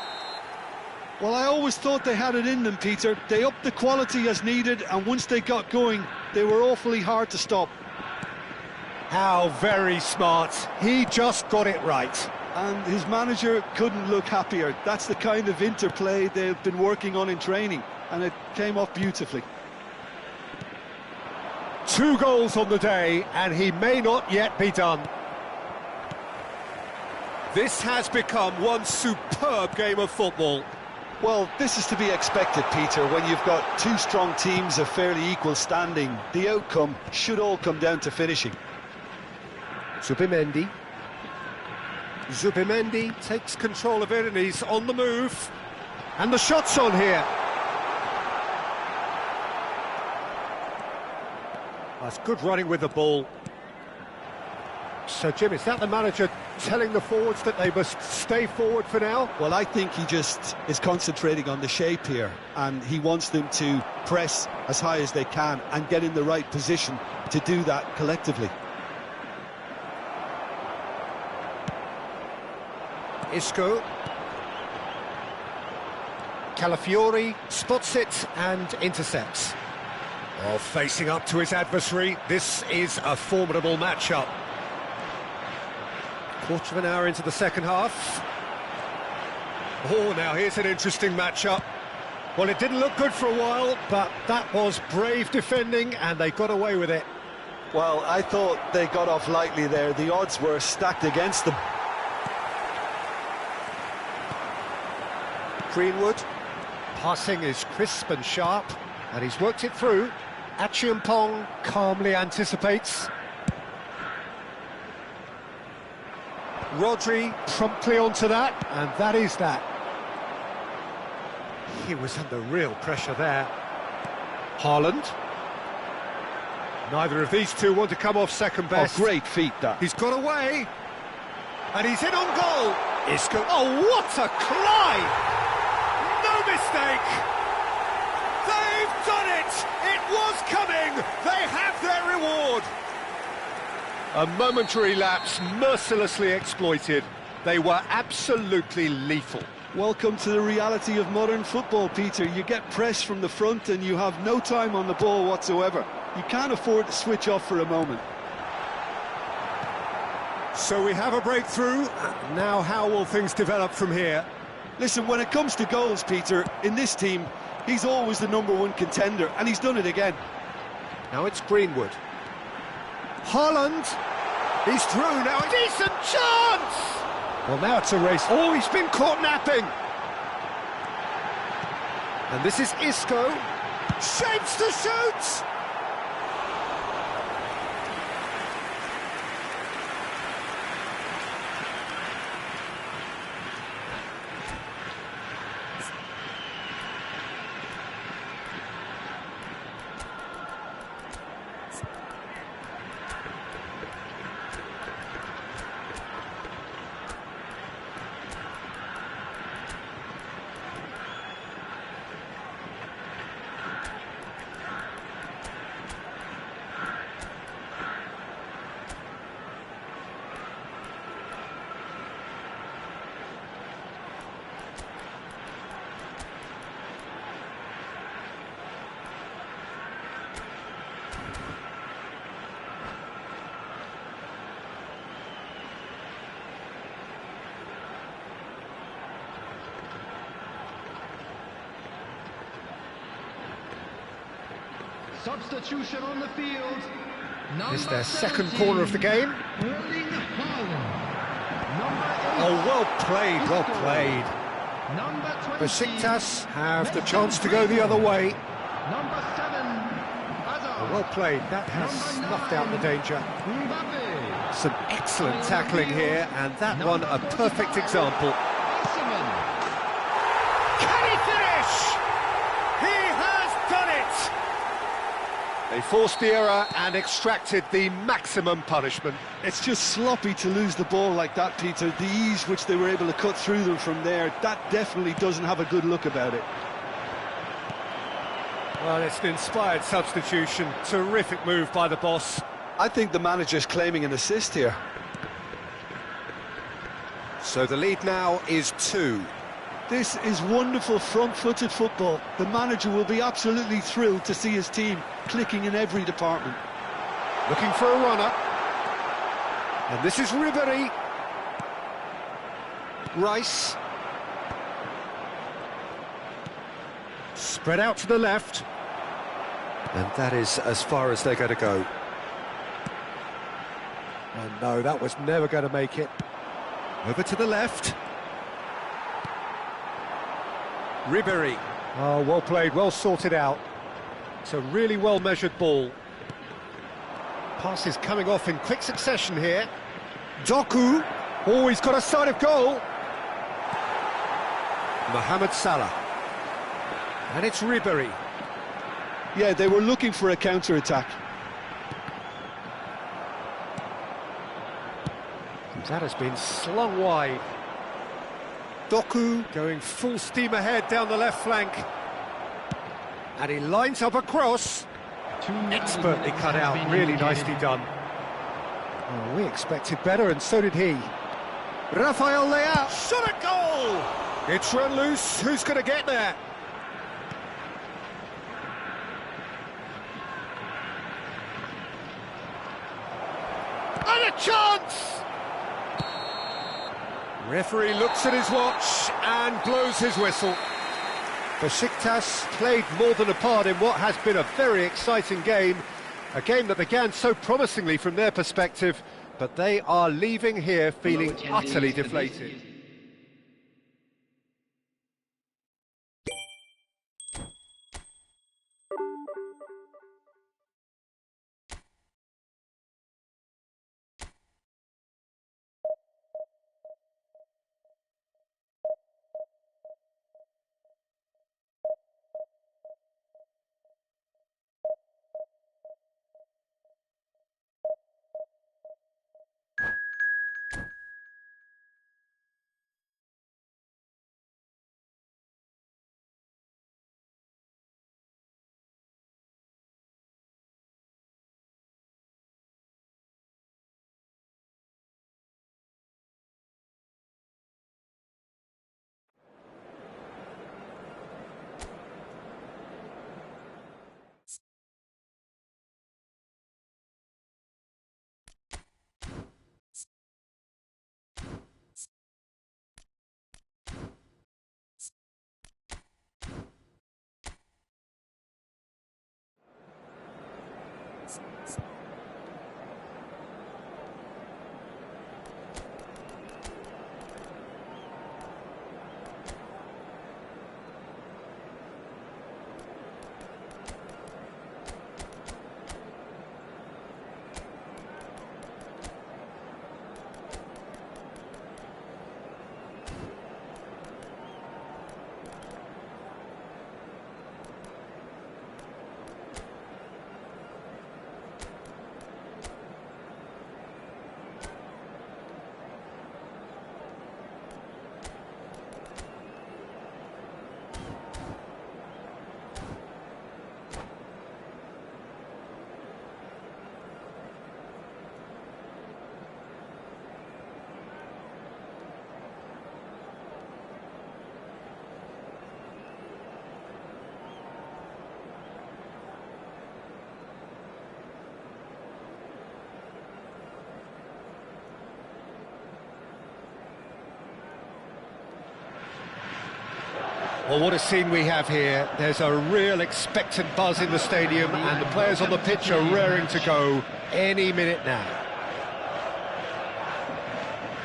Well, I always thought they had it in them, Peter. They upped the quality as needed, and once they got going, they were awfully hard to stop. How very smart. He just got it right. And his manager couldn't look happier. That's the kind of interplay they've been working on in training, and it came off beautifully. 2 goals on the day, and he may not yet be done. This has become one superb game of football. Well, this is to be expected, Peter, when you've got 2 strong teams of fairly equal standing. The outcome should all come down to finishing. Zubimendi. Zubimendi takes control of it and he's on the move. And the shot's on here. That's good running with the ball. So, Jim, is that the manager telling the forwards that they must stay forward for now? Well, I think he just is concentrating on the shape here, and he wants them to press as high as they can and get in the right position to do that collectively. Isco. Calafiori spots it and intercepts. Oh, facing up to his adversary, this is a formidable matchup. Quarter of an hour into the second half. Oh, now here's an interesting matchup. Well, it didn't look good for a while, but that was brave defending and they got away with it. Well, I thought they got off lightly there. The odds were stacked against them. Greenwood. Passing is crisp and sharp, and he's worked it through. Achiampong calmly anticipates. Rodri promptly onto that, and that is that. He was under real pressure there. Haaland. Neither of these two want to come off second best. Oh, great feat, that. He's got away, and he's in on goal. Isco. Oh, what a climb! No mistake! They've done it! It was coming! They have their reward! A momentary lapse, mercilessly exploited. They were absolutely lethal. Welcome to the reality of modern football, Peter. You get pressed from the front and you have no time on the ball whatsoever. You can't afford to switch off for a moment. So we have a breakthrough. Now how will things develop from here? Listen, when it comes to goals, Peter, in this team, he's always the #1 contender, and he's done it again. Now it's Greenwood. Haaland. He's through now. A decent chance! Well, now it's a race. Oh, he's been caught napping. And this is Isco. Shapes to shoot! Substitution on the field. It's their second corner of the game. Erling Haaland. Oh, well played, well played. Number 20. Besiktas have the chance to go the other way. Number 7. Hazard. Oh, well played, that has snuffed out the danger. Mbappe. Some excellent tackling here, and that one a perfect example. Osimhen. Can he finish? He has done it! They forced the error and extracted the maximum punishment. It's just sloppy to lose the ball like that, Peter. The ease which they were able to cut through them from there, that definitely doesn't have a good look about it. Well, it's an inspired substitution. Terrific move by the boss. I think the manager's claiming an assist here. So the lead now is 2. This is wonderful front-footed football. The manager will be absolutely thrilled to see his team clicking in every department. Looking for a runner. And this is Ribéry. Rice. Spread out to the left. And that is as far as they're going to go. And no, that was never going to make it. Over to the left. Ribéry. Oh, well played, well sorted out. It's a really well-measured ball. Passes coming off in quick succession here. Doku. Oh, he's got a sight of goal. Mohamed Salah. And it's Ribéry. Yeah, they were looking for a counter-attack. That has been slung wide. Doku going full steam ahead down the left flank. And he lines up a cross. Expertly cut out, really nicely done. Oh, we expected better, and so did he. Rafael Leao, shot a goal! It's run loose, who's going to get there? And a chance! Referee looks at his watch and blows his whistle. Besiktas played more than a part in what has been a very exciting game. A game that began so promisingly from their perspective, but they are leaving here feeling utterly deflated. Well, what a scene we have here. There's a real expectant buzz in the stadium, and the players on the pitch are raring to go any minute now.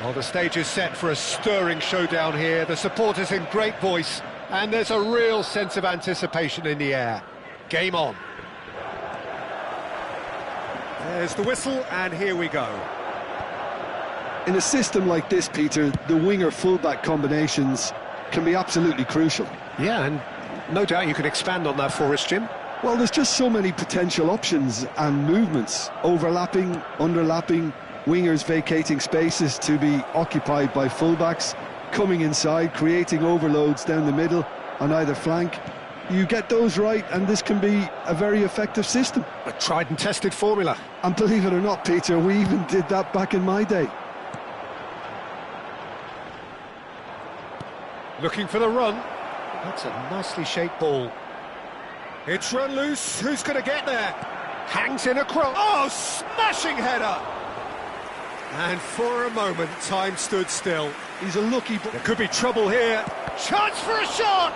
Well, the stage is set for a stirring showdown here. The supporters in great voice, and there's a real sense of anticipation in the air. Game on. There's the whistle, and here we go. In a system like this, Peter, the winger-fullback combinations can be absolutely crucial. Yeah, and no doubt you can expand on that for us, Jim. Well, there's just so many potential options and movements, overlapping, underlapping, wingers vacating spaces to be occupied by fullbacks, coming inside, creating overloads down the middle on either flank. You get those right, and this can be a very effective system. A tried and tested formula. And believe it or not, Peter, we even did that back in my day. Looking for the run. That's a nicely shaped ball. It's run loose. Who's going to get there? Hangs in a cross. Oh, smashing header! And for a moment, time stood still. He's a lucky... There could be trouble here. Chance for a shot!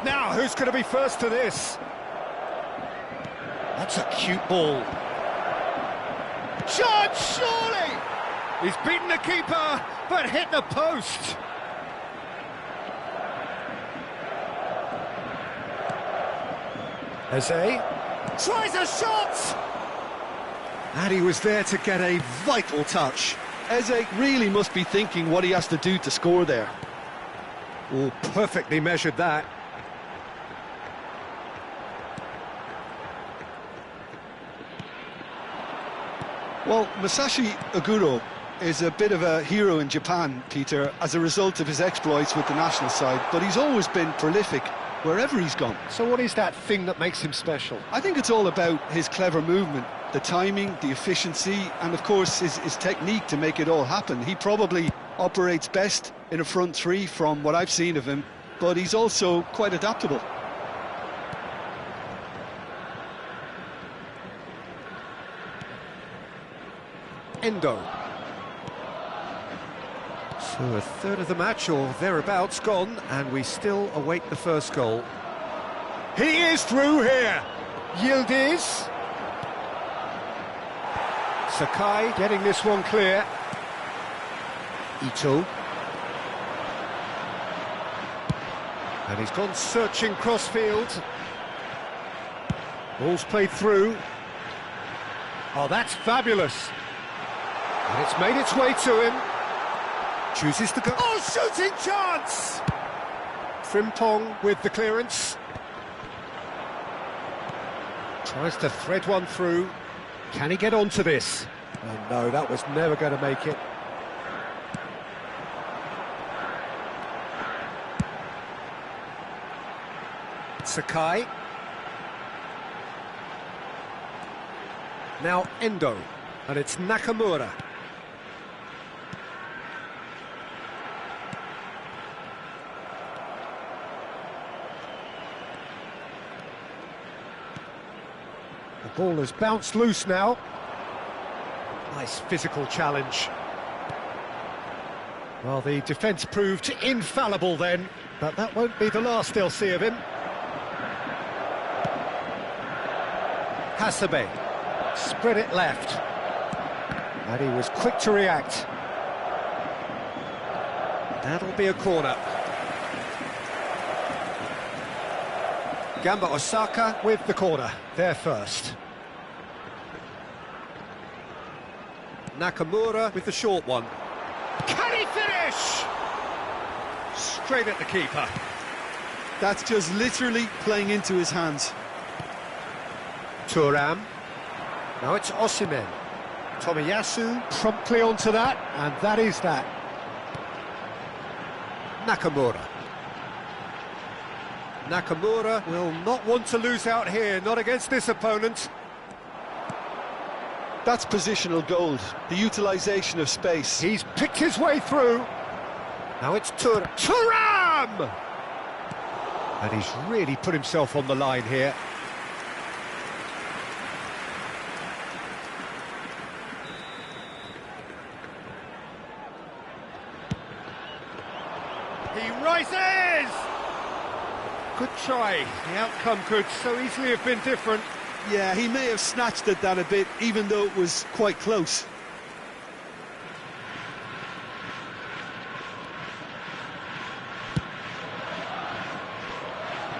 Now, who's going to be first to this? That's a cute ball. Shot, surely! He's beaten the keeper, but hit the post. Eze tries a shot! And he was there to get a vital touch. Eze really must be thinking what he has to do to score there. Oh, perfectly measured that. Well, Masashi Oguro is a bit of a hero in Japan, Peter, as a result of his exploits with the national side, but he's always been prolific wherever he's gone. So what is that thing that makes him special? I think it's all about his clever movement, the timing, the efficiency, and of course his technique to make it all happen. He probably operates best in a front three from what I've seen of him, but he's also quite adaptable. Endo. So a third of the match or thereabouts gone, and we still await the first goal. He is through here. Yildiz. Sakai getting this one clear. Ito. And he's gone searching crossfield. Ball's played through. Oh, that's fabulous. And it's made its way to him. Chooses to go. Oh, shooting chance! Frimpong with the clearance. Tries to thread one through. Can he get onto this? Oh no, that was never going to make it. Sakai. Now Endo, and it's Nakamura. The ball has bounced loose now. Nice physical challenge. Well, the defence proved infallible then, but that won't be the last they'll see of him. Hasebe, spread it left, and he was quick to react. That'll be a corner. Gamba Osaka with the corner, there first. Nakamura with the short one. Can he finish? Straight at the keeper. That's just literally playing into his hands. Thuram. Now it's Osimhen. Tomiyasu promptly onto that, and that is that. Nakamura. Nakamura will not want to lose out here, not against this opponent. That's positional gold, the utilisation of space. He's picked his way through. Now it's Thuram! And he's really put himself on the line here. He rises! Good try. The outcome could so easily have been different. Yeah, he may have snatched at that a bit, even though it was quite close.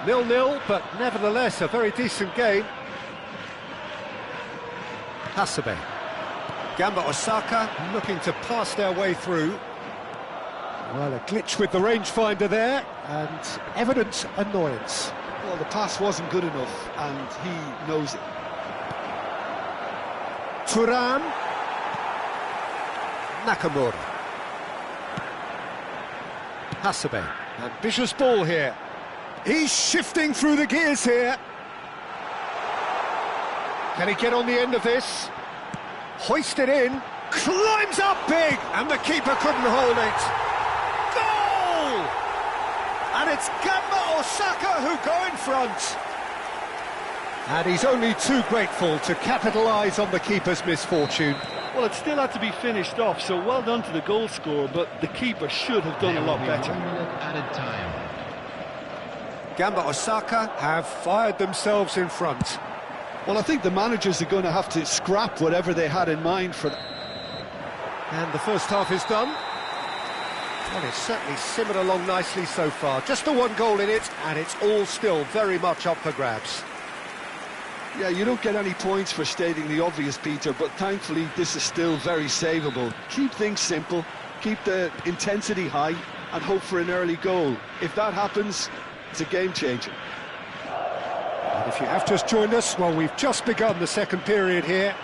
Nil-nil, but nevertheless a very decent game. Hasebe. Gamba Osaka looking to pass their way through. Well, a glitch with the rangefinder there, and evident annoyance. Well, the pass wasn't good enough, and he knows it. Thuram. Nakamura. Hasebe. Ambitious ball here. He's shifting through the gears here. Can he get on the end of this? Hoist it in. Climbs up big, and the keeper couldn't hold it. Goal! And it's Gamba Osaka who go in front. And he's only too grateful to capitalise on the keeper's misfortune. Well, it still had to be finished off, so well done to the goal scorer, but the keeper should have done a lot better. Added time. Gamba Osaka have fired themselves in front. Well, I think the managers are going to have to scrap whatever they had in mind for that. And the first half is done. Well, it's certainly simmered along nicely so far. Just the one goal in it, and it's all still very much up for grabs. Yeah, you don't get any points for stating the obvious, Peter, but thankfully this is still very savable. Keep things simple, keep the intensity high, and hope for an early goal. If that happens, it's a game changer. And if you have just joined us, well, we've just begun the second period here.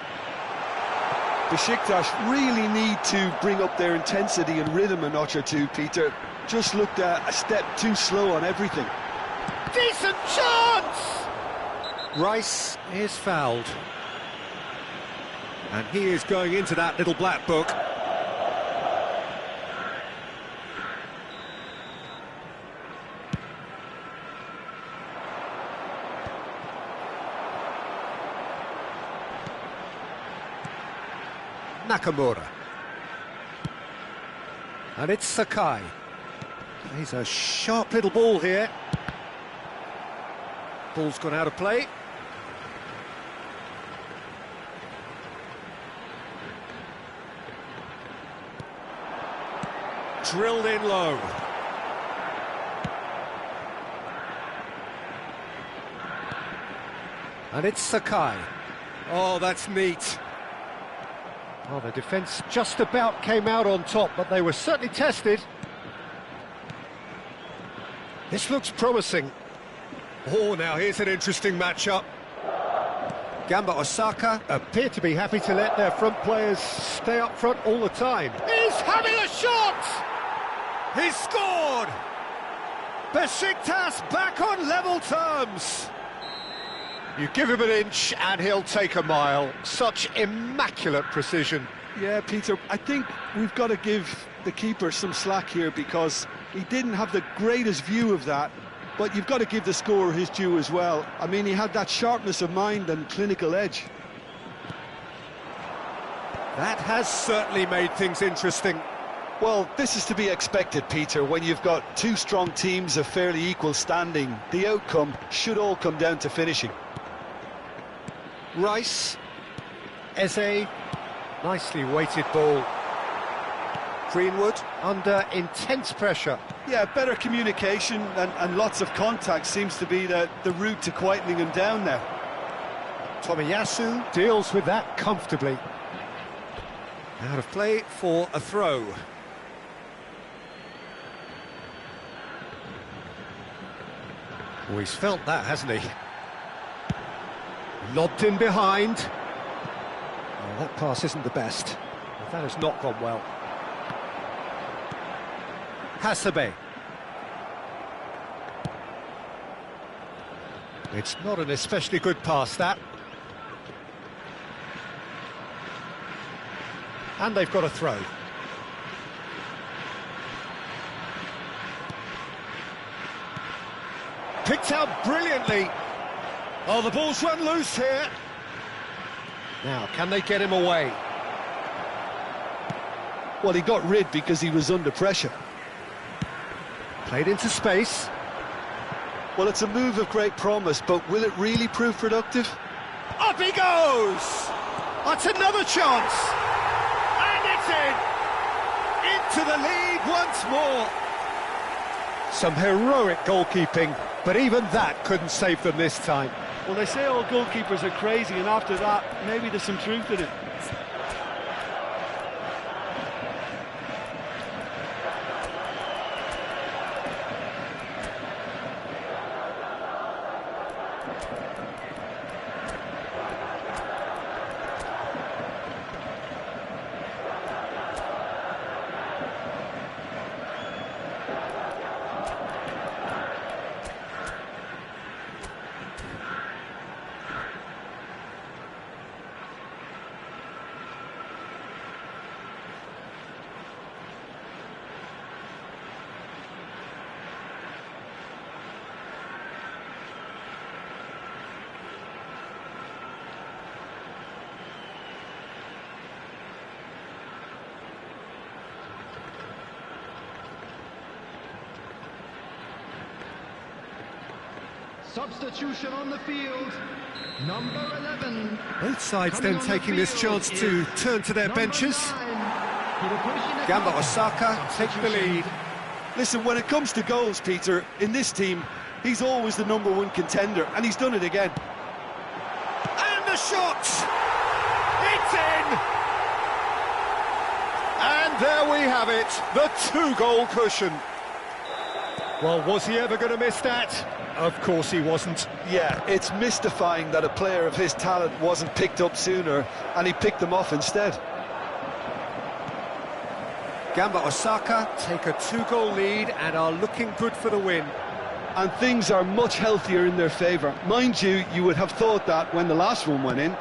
Besiktas really need to bring up their intensity and rhythm a notch or two, Peter. Just looked a step too slow on everything. Decent chance! Rice is fouled. And he is going into that little black book. Nakamura. And it's Sakai. He's a sharp little ball here. Ball's gone out of play. Drilled in low. And it's Sakai. Oh, that's neat. Well, the defence just about came out on top, but they were certainly tested. This looks promising. Oh, now here's an interesting matchup. Gamba Osaka appear to be happy to let their front players stay up front all the time. He's having a shot! He's scored! Besiktas back on level terms. You give him an inch and he'll take a mile. Such immaculate precision. Yeah, Peter, I think we've got to give the keeper some slack here because he didn't have the greatest view of that, but you've got to give the scorer his due as well. I mean, he had that sharpness of mind and clinical edge. That has certainly made things interesting. Well, this is to be expected, Peter, when you've got two strong teams of fairly equal standing. The outcome should all come down to finishing. Rice, Eze, nicely weighted ball. Greenwood under intense pressure. Yeah, better communication and lots of contact seems to be the route to quietening him down there. Tomiyasu deals with that comfortably. Out of play for a throw. Oh, he's felt that, hasn't he? Lobbed in behind. Oh, that pass isn't the best. Well, that has not gone well. Hasebe. It's not an especially good pass, that. And they've got a throw. Picked out brilliantly. Oh, the ball's run loose here. Now, can they get him away? Well, he got rid because he was under pressure. Played into space. Well, it's a move of great promise, but will it really prove productive? Up he goes! That's another chance! And it's in! Into the lead once more! Some heroic goalkeeping, but even that couldn't save them this time. Well, they say all goalkeepers are crazy, and after that, maybe there's some truth in it. Substitution on the field, number 11. Both sides then taking this chance to turn to their benches. Gamba Osaka take the lead. Listen, when it comes to goals, Peter, in this team, he's always the #1 contender, and he's done it again. And the shot! It's in! And there we have it, the 2-goal cushion. Well, was he ever going to miss that? Of course he wasn't. Yeah, it's mystifying that a player of his talent wasn't picked up sooner, and he picked them off instead. Gamba Osaka take a 2-goal lead and are looking good for the win. And things are much healthier in their favour. Mind you, you would have thought that when the last one went in.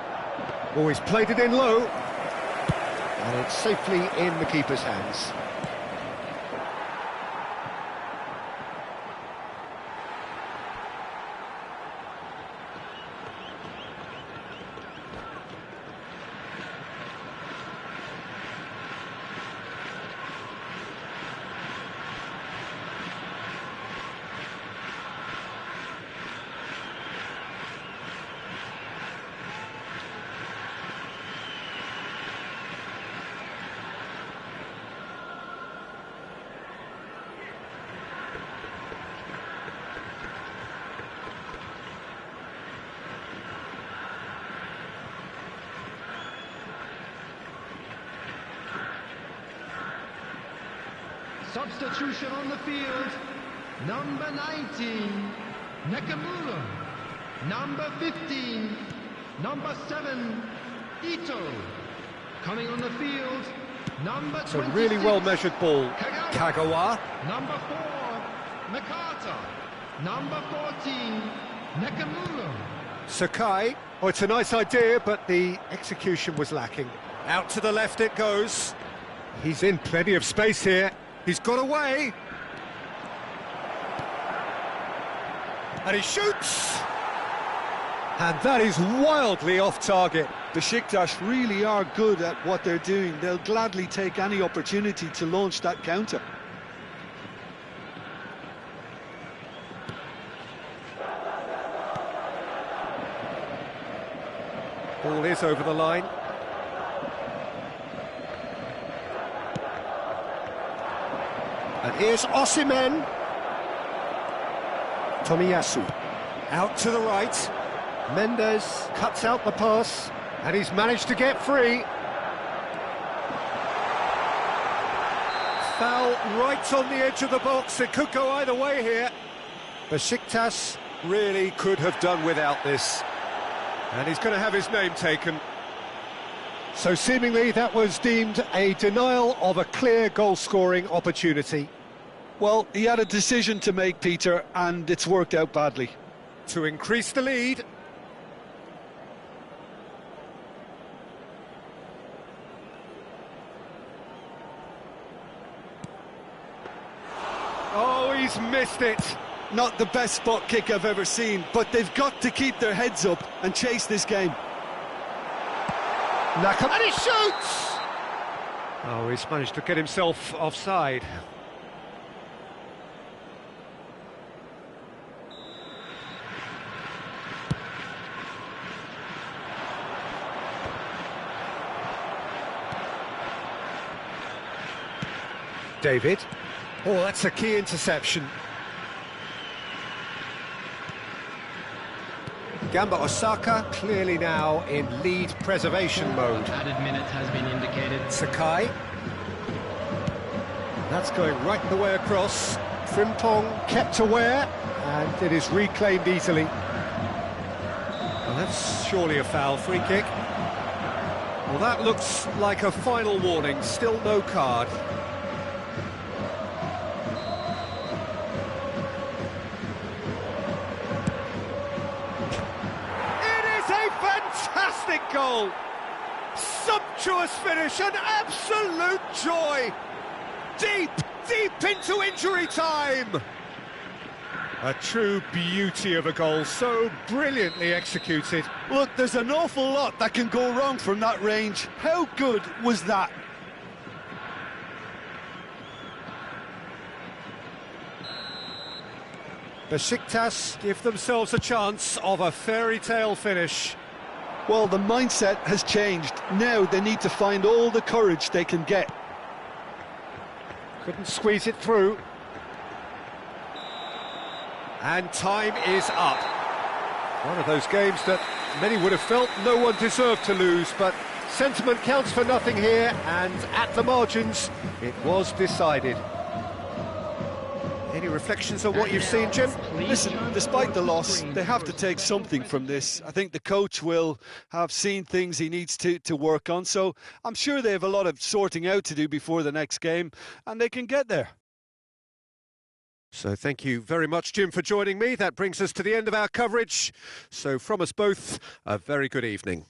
Oh, he's played it in low. And it's safely in the keeper's hands. Substitution on the field. Number 19, Nakamura. Number 15, number 7, Ito. Coming on the field, number 26. It's a really well-measured ball. Kagawa. Number 4, Makata. Number 14, Nakamura. Sakai. Oh, it's a nice idea, but the execution was lacking. Out to the left it goes. He's in plenty of space here. He's got away. And he shoots. And that is wildly off target. Besiktas really are good at what they're doing. They'll gladly take any opportunity to launch that counter. Ball is over the line. And here's Osimhen. Tomiyasu. Out to the right. Mendes cuts out the pass. And he's managed to get free. Foul right on the edge of the box. It could go either way here. Besiktas really could have done without this. And he's going to have his name taken. So seemingly that was deemed a denial of a clear goal-scoring opportunity. Well, he had a decision to make, Peter, and it's worked out badly. To increase the lead. Oh, he's missed it. Not the best spot kick I've ever seen, but they've got to keep their heads up and chase this game. And he shoots! Oh, he's managed to get himself offside. David. Oh, that's a key interception. Gamba Osaka clearly now in lead preservation mode. Added minute has been indicated. Sakai. That's going right the way across. Frimpong kept aware, and it is reclaimed easily. Well, that's surely a foul. Free kick. Well, that looks like a final warning. Still no card. Fantastic goal! Sumptuous finish, an absolute joy! Deep into injury time! A true beauty of a goal, so brilliantly executed. Look, there's an awful lot that can go wrong from that range. How good was that? Besiktas give themselves a chance of a fairy tale finish. Well, the mindset has changed. Now they need to find all the courage they can get. Couldn't squeeze it through. And time is up. One of those games that many would have felt no one deserved to lose, but sentiment counts for nothing here, and at the margins, it was decided. Any reflections on what you've seen, Jim? Listen, despite the loss, they have to take something from this. I think the coach will have seen things he needs to work on, so I'm sure they have a lot of sorting out to do before the next game, and they can get there. So thank you very much, Jim, for joining me. That brings us to the end of our coverage. So from us both, a very good evening.